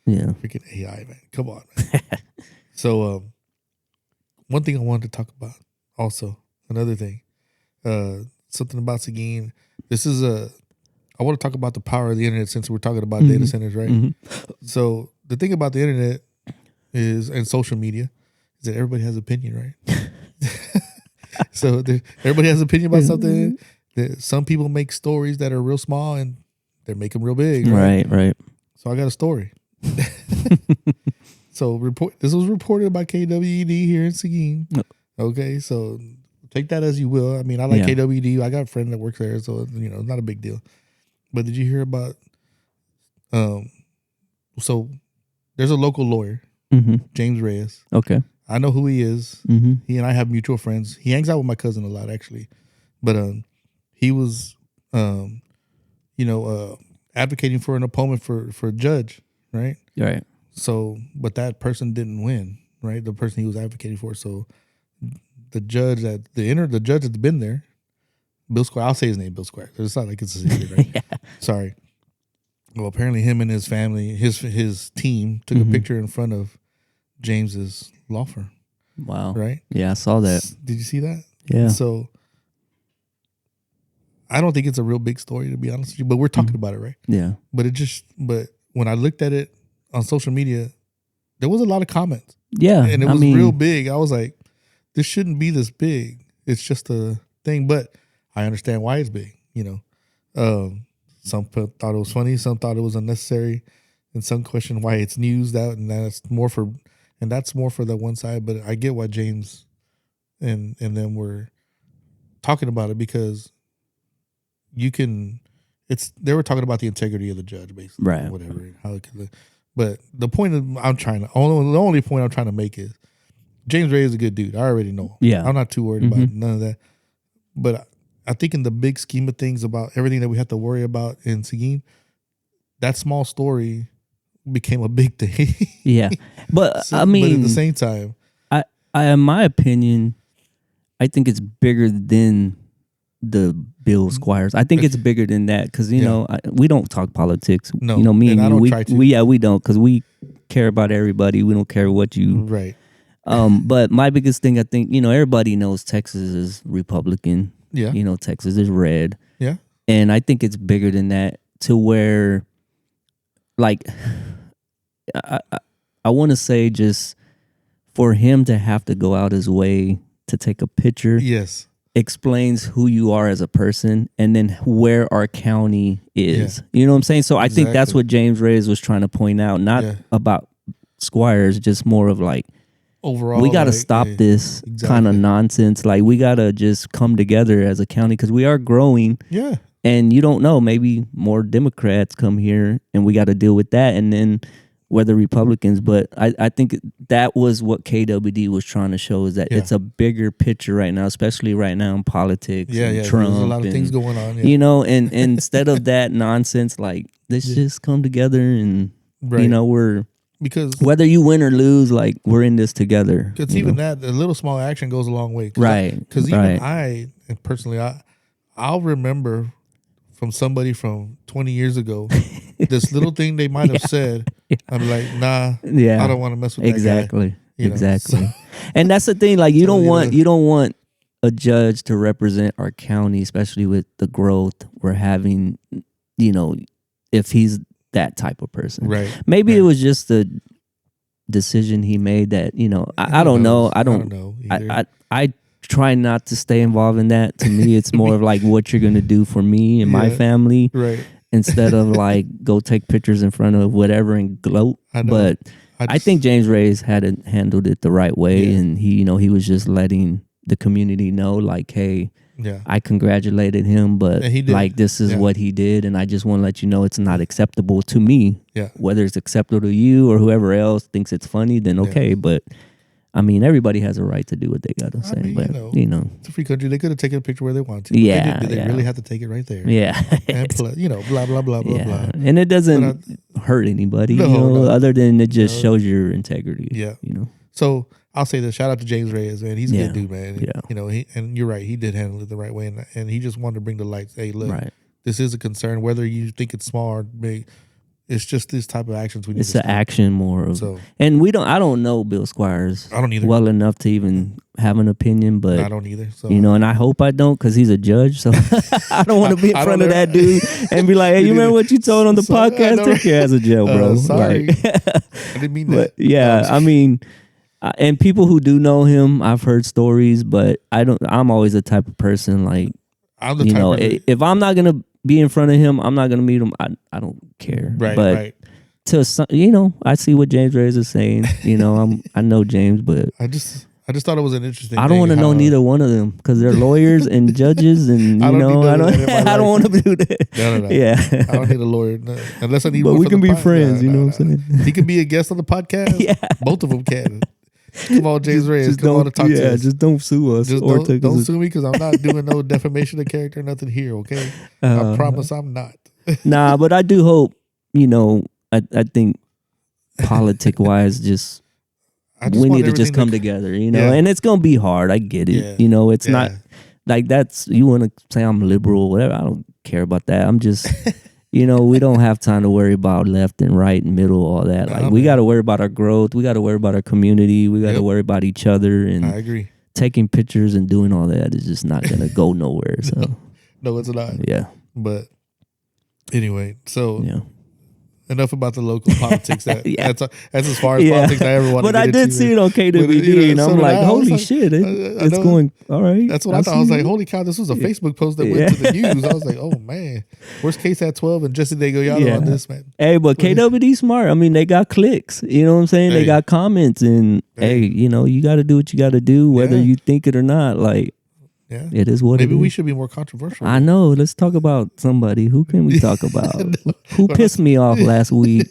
freaking AI, man. Come on, man. So, one thing I wanted to talk about also, another thing, something about Seguin. I want to talk about the power of the internet since we're talking about data centers, right? Mm-hmm. So, the thing about the internet and social media is that everybody has opinion, right? So, everybody has opinion about something. Some people make stories that are real small and they make them real big, right? Right. So, I got a story. So this was reported by KWED here in Seguin. Okay, so take that as you will. I mean, I like KWED. I got a friend that works there, so it's not a big deal. But did you hear about? So there's a local lawyer, James Reyes. Okay, I know who he is. Mm-hmm. He and I have mutual friends. He hangs out with my cousin a lot, actually. But he was, advocating for an opponent for a judge, right? Right. So, but that person didn't win, right? The person he was advocating for. So, the judge the judge that's been there, Bill Squire. I'll say his name, Bill Squire. It's not like it's a secret, right? Yeah. Sorry. Well, apparently, him and his family, his team, took a picture in front of James's law firm. Wow. Right? Yeah, I saw that. Did you see that? Yeah. So I don't think it's a real big story, to be honest with you, but we're talking about it, right? Yeah. But when I looked at it on social media, there was a lot of comments. Yeah. And it was real big. I was like, this shouldn't be this big. It's just a thing, but I understand why it's big, Some thought it was funny, some thought it was unnecessary, and some question why it's news. That's more for the one side. But I get why James and them were talking about it, because they were talking about the integrity of the judge, basically, right? Whatever, how it could. But the only point I'm trying to make is James Ray is a good dude. I already know him. Yeah, I'm not too worried about none of that. But I think in the big scheme of things, about everything that we have to worry about in Seguin, that small story became a big thing. Yeah, but but at the same time, I in my opinion, I think it's bigger than the Bill Squires. I think it's bigger than that, because we don't talk politics. No, me and I you, don't try to. we don't, because we care about everybody. We don't care what you right. But my biggest thing, I think, everybody knows Texas is Republican. Yeah. Texas is red. Yeah. And I think it's bigger than that, to where, like, I want to say, just for him to have to go out his way to take a picture. Yes. Explains who you are as a person, and then where our county is. Yeah. You know what I'm saying? So I think that's what James Reyes was trying to point out, not about Squires, just more of like, overall, we got to stop this kind of nonsense. Like, we got to just come together as a county, because we are growing. Yeah. And you don't know, maybe more Democrats come here, and we got to deal with that. And then whether Republicans, but I think that was what KWD was trying to show, is that it's a bigger picture right now, especially right now in politics. Yeah, Trump, there's a lot of things going on. Yeah. And instead of that nonsense, like, let's just come together and, we're... Because whether you win or lose, like, we're in this together. Because even that, a little small action goes a long way. Right. Because even I, and personally, I'll remember from somebody from 20 years ago, this little thing they might have said. I'm like, nah, I don't want to mess with that guy. Exactly. So, and that's the thing. Like, you don't want a judge to represent our county, especially with the growth we're having. If he's that type of person, right? Maybe it was just the decision he made that I don't know. I don't know. I try not to stay involved in that. To me, it's more of like what you're gonna do for me and my family, right? Instead of like go take pictures in front of whatever and gloat. But I think James Reyes had handled it the right way, and he was just letting the community know, like, hey, I congratulated him, but like, this is what he did, and I just want to let you know it's not acceptable to me. Yeah. Whether it's acceptable to you or whoever else thinks it's funny, then okay. But I mean, everybody has a right to do what they got to say. But it's a free country. They could have taken a picture where they want to. Yeah. They really have to take it right there. Yeah. And plus, blah blah blah blah blah. And it doesn't hurt anybody, other than it just shows your integrity. Yeah. So I'll say this: shout out to James Reyes, man. He's a good dude, man. Yeah. And you're right. He did handle it the right way, and he just wanted to bring the light. Hey, look, this is a concern. Whether you think it's small or big, it's just this type of actions we need. It's an action more of. And I don't know Bill Squires. I don't either. Well enough to even have an opinion, but I don't either. So and I hope I don't, because he's a judge. So I don't want to be in front of that dude and be like, hey, you remember what you told on the podcast? Take your ass to jail, bro. Sorry, I didn't mean that. But I mean. And people who do know him, I've heard stories, but I'm always the type of person, like, I'm the type if I'm not gonna be in front of him, I'm not gonna meet him. I don't care. Right. But right. To some, I see what James Reyes is saying. I know James, but I just thought it was an interesting. I don't want to know neither one of them, because they're lawyers and judges, and I don't want to do that. No. Yeah. I don't need a lawyer unless I need. But one we for can the be friends. You know what I'm saying? He can be a guest on the podcast. Yeah. Both of them can. Come on, James Reyes. Come on to talk to us. Just don't sue us. Just don't sue me because I'm not doing no defamation of character, nothing here, okay? I promise I'm not. Nah, but I do hope, I think politic-wise, we need to just come together, and it's going to be hard. I get it. Yeah. It's not like you want to say I'm liberal, whatever. I don't care about that. I'm just... we don't have time to worry about left and right and middle, all that. Like we got to worry about our growth. We got to worry about our community. We got to worry about each other. And I agree. Taking pictures and doing all that is just not going to go nowhere. So no, it's not. Yeah. But anyway, so enough about the local politics. That's as far as politics I ever wanted to get into. But I did see it on KWD, and I'm like, holy shit, it's going, all right. That's what I thought. I was like, holy cow, this was a Facebook post that went to the news. I was like, oh, man. Worst case at 12 and Jesse Degollado on this, man. Hey, but KWD smart. I mean, they got clicks. You know what I'm saying? They got comments, and hey, you got to do what you got to do, whether you think it or not. Like, it is what Maybe it is. we should be more controversial. I know. Let's talk about somebody. Who can we talk about? Who pissed me off last week?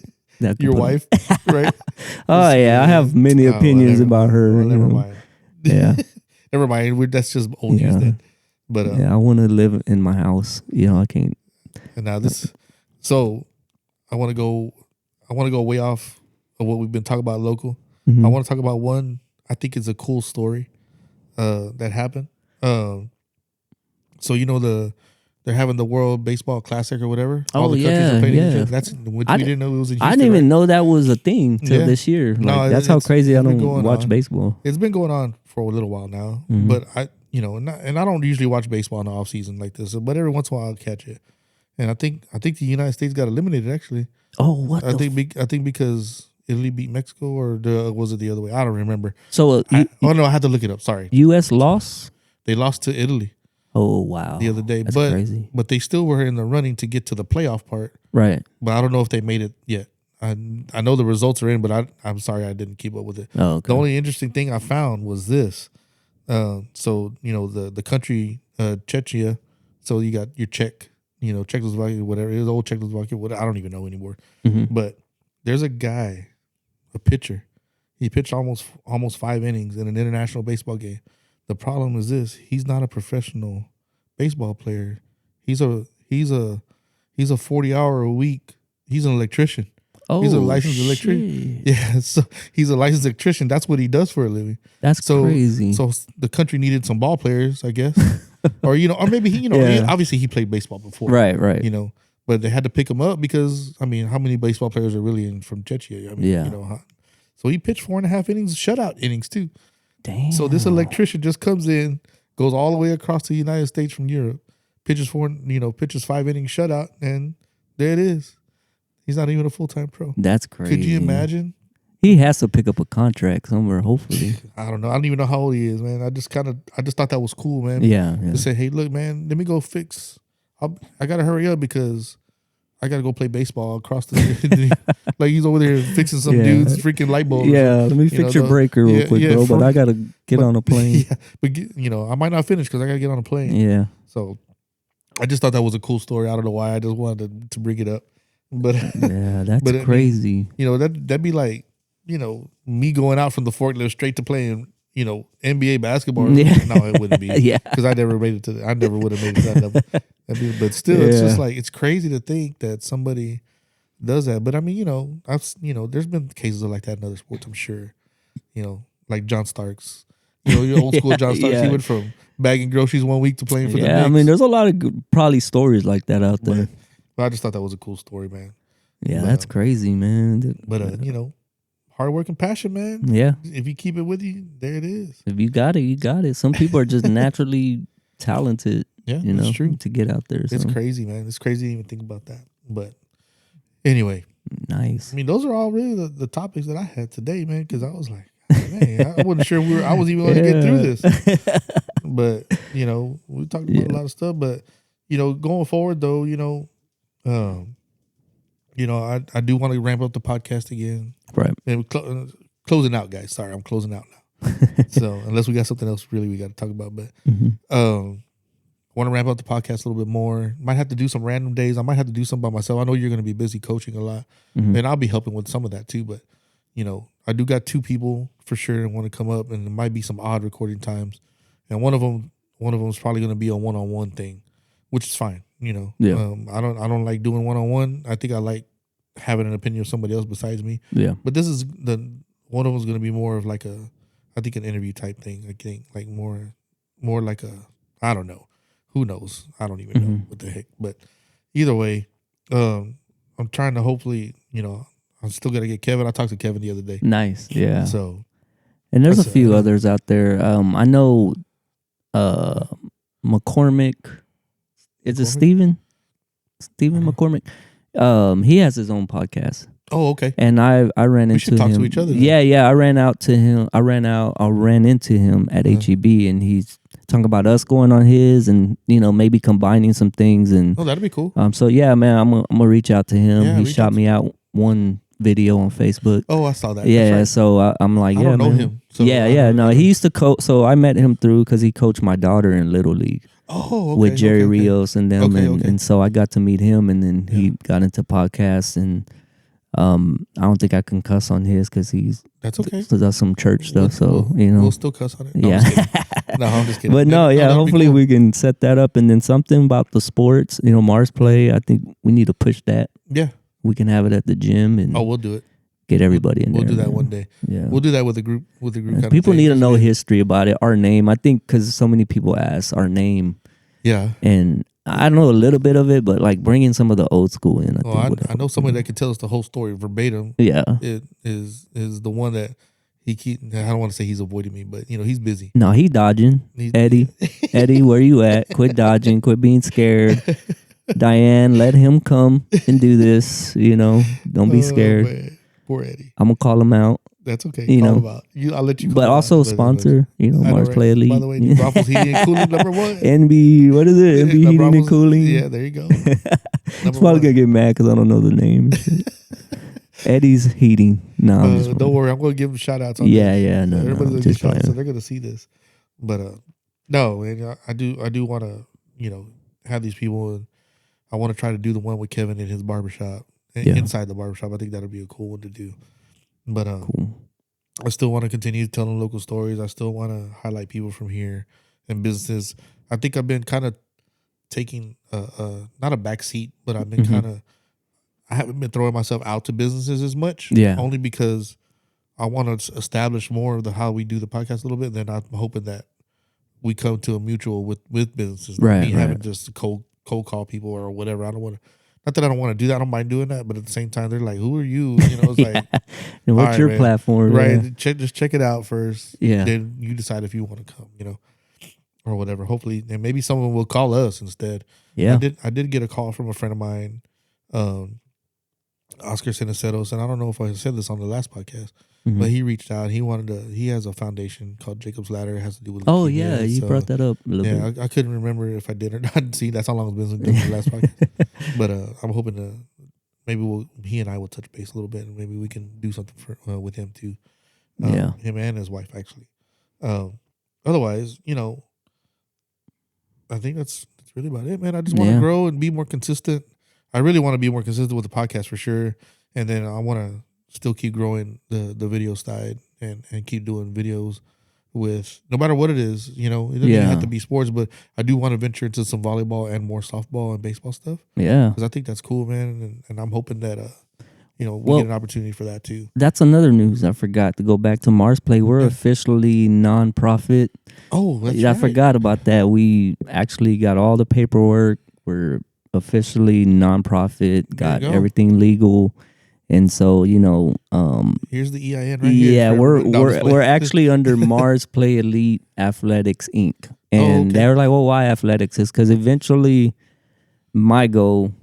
Your wife, right? Oh, yeah. I have many opinions about her. Well, never mind. Yeah. Never mind. That's just old news then. But I want to live in my house. I can't. And now so I want to go way off of what we've been talking about local. Mm-hmm. I want to talk about one I think is a cool story that happened. So they're having the World Baseball Classic or whatever. Oh, all the countries are playing each other. That's which we didn't know it was in Houston. I didn't even know that was a thing till this year. Like, that's how crazy I don't watch baseball. It's been going on for a little while now, but I don't usually watch baseball in the off season like this. But every once in a while I'll catch it, and I think the United States got eliminated actually. Oh, what? I think because Italy beat Mexico, or was it the other way? I don't remember. So I had to look it up. Sorry, U.S. lost. They lost to Italy. Oh, wow. The other day. That's crazy. But they still were in the running to get to the playoff part. Right. But I don't know if they made it yet. I know the results are in, but I'm sorry I didn't keep up with it. Oh, okay. The only interesting thing I found was this. So, the country, Czechia, so you got your Czech, Czechoslovakia, whatever. It was old Czechoslovakia, whatever. I don't even know anymore. Mm-hmm. But there's a guy, a pitcher. He pitched almost 5 innings in an international baseball game. The problem is this: he's not a professional baseball player. He's a 40-hour a week. He's an electrician. Oh, he's a licensed electrician. Yeah, so he's a licensed electrician. That's what he does for a living. That's crazy. So the country needed some ball players, I guess, or maybe he, obviously he played baseball before, right. But they had to pick him up because how many baseball players are really from Czechia? So he pitched 4.5 innings, shutout innings too. Damn. So this electrician just comes in, goes all the way across the United States from Europe, pitches 5 innings shutout, and there it is. He's not even a full-time pro. That's crazy. Could you imagine? He has to pick up a contract somewhere, hopefully. I don't know. I don't even know how old he is, man. I just thought that was cool, man. Yeah. To say, hey, look, man, let me go fix. I gotta hurry up because I gotta go play baseball across the like he's over there fixing some dude's freaking light bulb. Yeah, let me fix your breaker real quick, bro. But I gotta get on a plane. Yeah, but I might not finish because I gotta get on a plane. Yeah. So I just thought that was a cool story. I don't know why. I just wanted to bring it up. But yeah, that's crazy. That'd be like me going out from the forklift straight to playing NBA basketball. Yeah. No, it wouldn't be. Yeah, because I never made it I never would have made it to that level. But still, it's just like it's crazy to think that somebody does that. But there's been cases like that in other sports. I'm sure. Like John Starks. Your old school John Starks. He went from bagging groceries one week to playing for the Knicks. I mean, there's a lot of probably stories like that out there. But I just thought that was a cool story, man. Yeah, that's crazy, man. But hard work and passion, man. Yeah. If you keep it with you, there it is. If you got it, you got it. Some people are just naturally talented. Yeah, that's true. To get out there. So. It's crazy, man. It's crazy to even think about that. But anyway. Nice. I mean, those are all really the topics that I had today, man, because I was like, man, I wasn't sure I was even going to get through this. But, we talked about a lot of stuff. But, going forward, though, I do want to ramp up the podcast again. Right. And closing out, guys. Sorry, I'm closing out now. So unless we got something else really we got to talk about, but I want to ramp up the podcast a little bit more. Might have to do some random days. I might have to do some by myself. I know you're going to be busy coaching a lot, and I'll be helping with some of that too. But I do got 2 people for sure and want to come up, and there might be some odd recording times, and one of them is probably going to be a one-on-one thing, which is fine. Yeah. I don't like doing one-on-one. I think I like having an opinion of somebody else besides me. Yeah. But this is one of them is going to be more of like an interview type thing. I think like more like I don't know. Who knows? I don't even know what the heck. But either way, I'm trying to hopefully, I'm still gonna get Kevin. I talked to Kevin the other day. Nice. Yeah. So, and there's a few others out there. I know McCormick. Is it Steven? Steven McCormick. He has his own podcast. Oh, okay. And I ran into him. We should talk to each other. Yeah. I ran into him at HEB, and he's talking about us going on his, and maybe combining some things. And that'd be cool. So yeah, man, I'm gonna reach out to him. He shot me out one video on Facebook. Oh, I saw that. Yeah, right. So I'm like, I don't know him. So No, he used to coach. So I met him through because he coached my daughter in Little League. Oh, okay, with Jerry Rios and them, and so I got to meet him, and then he got into podcasts, and I don't think I can cuss on his because that's okay. Does some church stuff, we'll still cuss on it. No, I'm just kidding. But hopefully we can set that up, and then something about the sports, Mars Play. I think we need to push that. Yeah, we can have it at the gym, and we'll do it. Get everybody in there. We'll do that one day. Yeah, we'll do that with the group. Kind people need to know history about it. Our name, I think, because so many people ask our name. Yeah, and I know a little bit of it, but like bringing some of the old school in. I know somebody that can tell us the whole story verbatim. Yeah, it is the one that he keep. I don't want to say he's avoiding me, but he's busy. No, he's dodging. Eddie, where you at? Quit dodging. Quit being scared. Diane, let him come and do this. Don't be scared. Man. Poor Eddie. I'm gonna call him out. That's okay. Call him out. I'll let you. But also sponsor. Mars Play Elite. By the way, New Braunfels Heating and Cooling #1. NB. What is it? NB Heating and Cooling. Yeah, there you go. He's probably gonna get mad because I don't know the name. Eddie's Heating. No, don't worry. I'm gonna give him shout outs. No, everybody's gonna get shout outs, so they're gonna see this. But no, man, I do want to have these people, and I want to try to do the one with Kevin in his barbershop. Inside the barbershop. I think that'll be a cool one to do. But cool. I still want to continue telling local stories. I still want to highlight people from here and businesses. I think I've been kind of taking not a back seat, but I've been I haven't been throwing myself out to businesses as much. Yeah. Only because I want to establish more of how we do the podcast a little bit. And then I'm hoping that we come to a mutual with businesses. Right. Having just cold call people or whatever. I don't want to. Not that I don't want to do that. I don't mind doing that. But at the same time, they're like, who are you? It's like. And what's your platform? Right. Yeah. Just check it out first. Yeah. Then you decide if you want to come, or whatever. Hopefully, and maybe someone will call us instead. Yeah. I did get a call from a friend of mine, Oscar Siniceros, and I don't know if I said this on the last podcast, but he reached out. He has a foundation called Jacob's Ladder. It has to do with leukemia. You brought that up a little bit. I couldn't remember if I did or not. See, that's how long it's been since the last podcast. But I'm hoping to maybe he and I will touch base a little bit, and maybe we can do something with him too. Him and his wife actually. Otherwise, I think that's really about it, man. I just want to grow and be more consistent. I really want to be more consistent with the podcast for sure, and then I want to still keep growing the video side and keep doing videos with no matter what it is. It doesn't even have to be sports, but I do want to venture into some volleyball and more softball and baseball stuff. Yeah, because I think that's cool, man, and I'm hoping that we get an opportunity for that too. That's another news I forgot to go back to Mars Play. We're officially nonprofit. Oh, that's right. I forgot about that. We actually got all the paperwork. We're officially nonprofit. Got everything legal. And so, here's the EIN right here. Yeah, we're actually under Mars Play Elite Athletics Inc. And they were like, well, why athletics? It's because eventually my goal,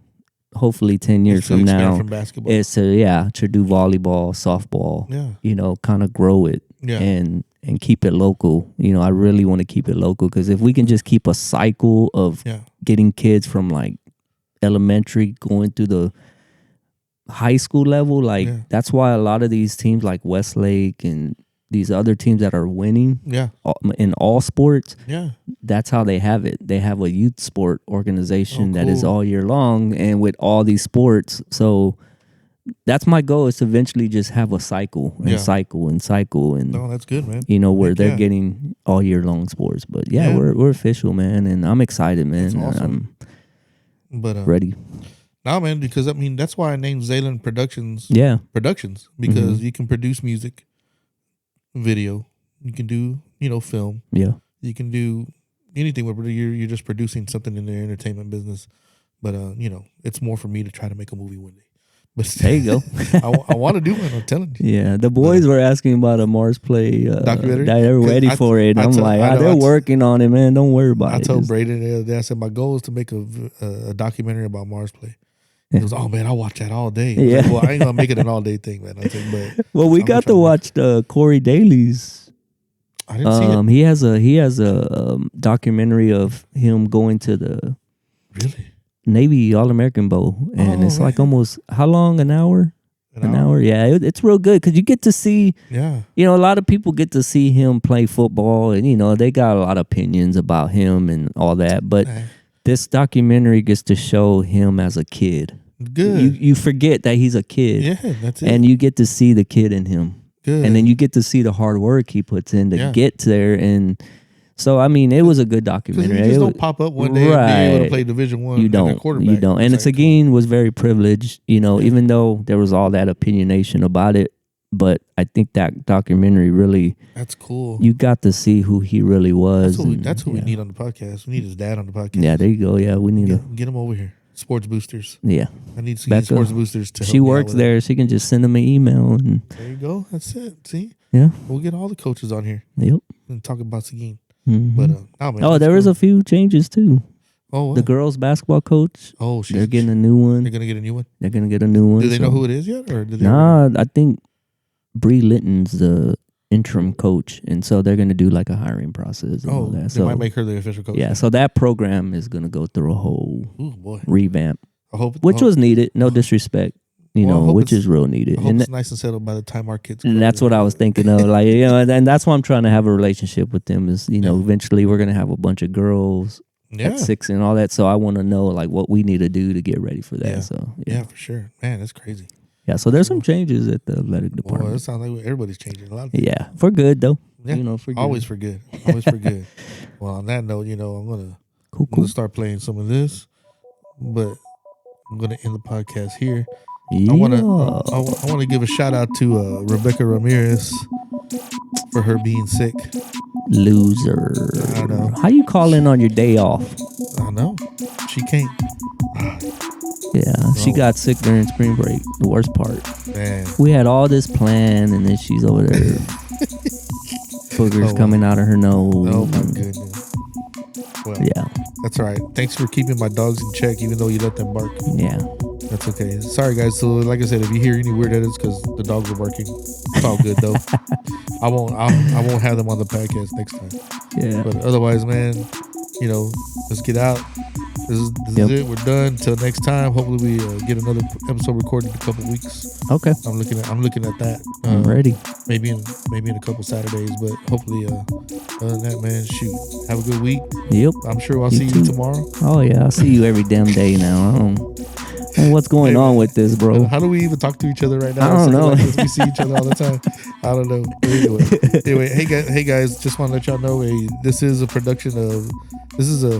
hopefully 10 years from now, is to do volleyball, softball, kind of grow it and keep it local. I really want to keep it local because if we can just keep a cycle of getting kids from like elementary going through the high school level, that's why a lot of these teams like Westlake and these other teams that are winning in all sports, that's how they have it. They have a youth sport organization that is all year long and with all these sports. So that's my goal, is to eventually just have a cycle and Yeah. cycle and cycle, and No, that's good, man. where Heck they're yeah. getting all year long sports. But Yeah. we're official, man, and I'm excited, man. That's awesome. But I'm ready. nah, man, because I mean that's why I named Zaylen Productions. Yeah. Productions, because you can produce music, video, you can do film, Yeah. you can do anything with you're just producing something in the entertainment business. But it's more for me to try to make a movie one day. But There you go. I want to do one. I'm telling you. Yeah, the boys were asking about a Mars Play documentary. They're ready for it. I'm like, they're working on it, man. Don't worry about it. I told Braden the other day, I said, my goal is to make a documentary about Mars Play. He goes, oh, man, I'll watch that all day. I was like, well, I ain't going to make it an all day thing, man. I said, but well, we got to watch the Corey Daly's. I didn't see it. He has a documentary of him going to the Really? Navy All-American Bowl, and it's like almost, how long? An hour? An hour? Yeah, it's real good because you get to see, a lot of people get to see him play football, and, they got a lot of opinions about him and all that, but this documentary gets to show him as a kid. Good. You forget that he's a kid. Yeah, that's it. And you get to see the kid in him. Good. And then you get to see the hard work he puts in to get there. And so, I mean, it was a good documentary. You just don't pop up one day and be able to play Division I. You don't. Quarterback. You don't. And Seguin was very privileged, even though there was all that opinionation about it. But I think that documentary really... That's cool. You got to see who he really was. That's who we need on the podcast. We need his dad on the podcast. Yeah, there you go. Yeah, we need to... Get him over here. Sports Boosters. Yeah. I need some Sports Boosters to help She works there. She can just send him an email. And there you go. That's it. See? Yeah. We'll get all the coaches on here. Yep. And talk about Seguin. Mm-hmm. But there is a few changes too. Oh, what? The girls basketball coach. Oh, they're getting a new one. They're gonna get a new one. They're gonna get a new one. Do they know who it is yet, or did they? Nah, I think Bree Litton's the interim coach, and so they're gonna do like a hiring process and all that. They So might make her the official coach. Yeah, so that program is gonna go through a whole revamp, which was needed. No disrespect. Which is real needed. I hope it's nice and settled by the time our kids grow. And that's what I was thinking of. Like, and that's why I'm trying to have a relationship with them is, eventually we're going to have a bunch of girls at 6 and all that. So I want to know like what we need to do to get ready for that. Yeah. So yeah, for sure. Man, that's crazy. Yeah. So there's some changes at the athletic department. Well, it sounds like everybody's changing a lot of things. Yeah. For good though. Yeah. For good. Always for good. Always for good. Well, on that note, I'm going to start playing some of this, but I'm going to end the podcast here. Yeah. I want to give a shout out to Rebecca Ramirez for her being sick. Loser. I know. How you call in on your day off? I know. She can't. Yeah, she got sick during spring break. The worst part. Man. We had all this planned, and then she's over there. Boogers coming out of her nose. Oh my goodness. Well, yeah. That's all right. Thanks for keeping my dogs in check, even though you let them bark. Yeah. That's okay. Sorry, guys. So, like I said, if you hear any weird edits, because the dogs are barking, it's all good though. I won't have them on the podcast next time. Yeah. But otherwise, man, let's get out. This is it. We're done. Till next time. Hopefully, we get another episode recorded in a couple weeks. Okay. I'm looking at that. I'm ready. Maybe in a couple Saturdays, but hopefully, other than that, man, shoot. Have a good week. Yep. I'm sure I'll see you tomorrow. Oh yeah, I'll see you every damn day now. I don't know what's going on with this, bro. How do we even talk to each other right now? I don't know. Like we see each other all the time. I don't know. Anyway, hey guys, just want to let y'all know, this is a production of. This is a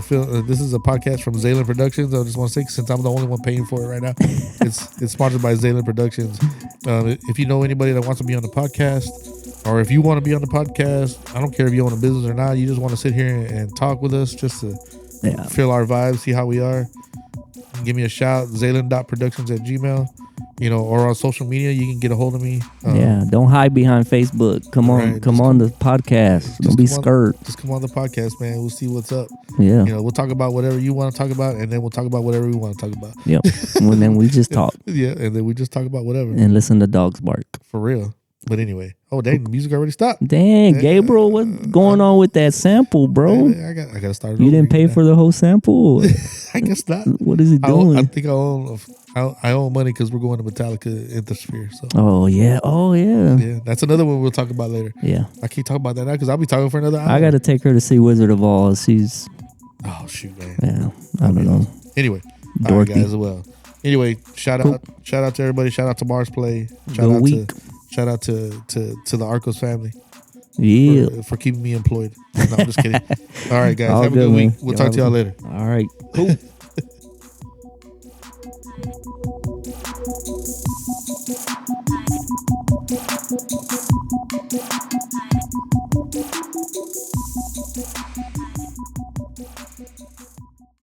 podcast from Zaylen Productions. I just want to say, since I'm the only one paying for it right now, it's sponsored by Zaylen Productions. If you know anybody that wants to be on the podcast, or if you want to be on the podcast, I don't care if you own a business or not. You just want to sit here and talk with us, just to feel our vibes, see how we are. Give me a shout, Zaylen.productions@gmail. Or on social media, you can get a hold of me. Don't hide behind Facebook. Come on the podcast. Don't be scared. Just come on the podcast, man. We'll see what's up. Yeah. We'll talk about whatever you want to talk about, and then we'll talk about whatever we want to talk about. Yep. And then we just talk. Yeah, and then we just talk about whatever. And listen to dogs bark. For real. But anyway. Oh, dang, the music already stopped. Dang, Gabriel, what's going on with that sample, bro? I got to start it You didn't pay for the whole sample? I guess not. What is he doing? I think I own money because we're going to Metallica Intersphere. So. Oh yeah. Yeah, that's another one we'll talk about later. Yeah. I can't talk about that now because I'll be talking for another hour. I got to take her to see Wizard of Oz. She's... Oh, shoot, man. Yeah, I don't know. Anyway, all right, guys, well, Anyway, shout out to everybody. Shout out to Mars Play. Shout out to the Arcos family. Yeah. For keeping me employed. No, I'm just kidding. All right, guys. All have a good, good week. man. We'll talk to y'all later. All right. Cool.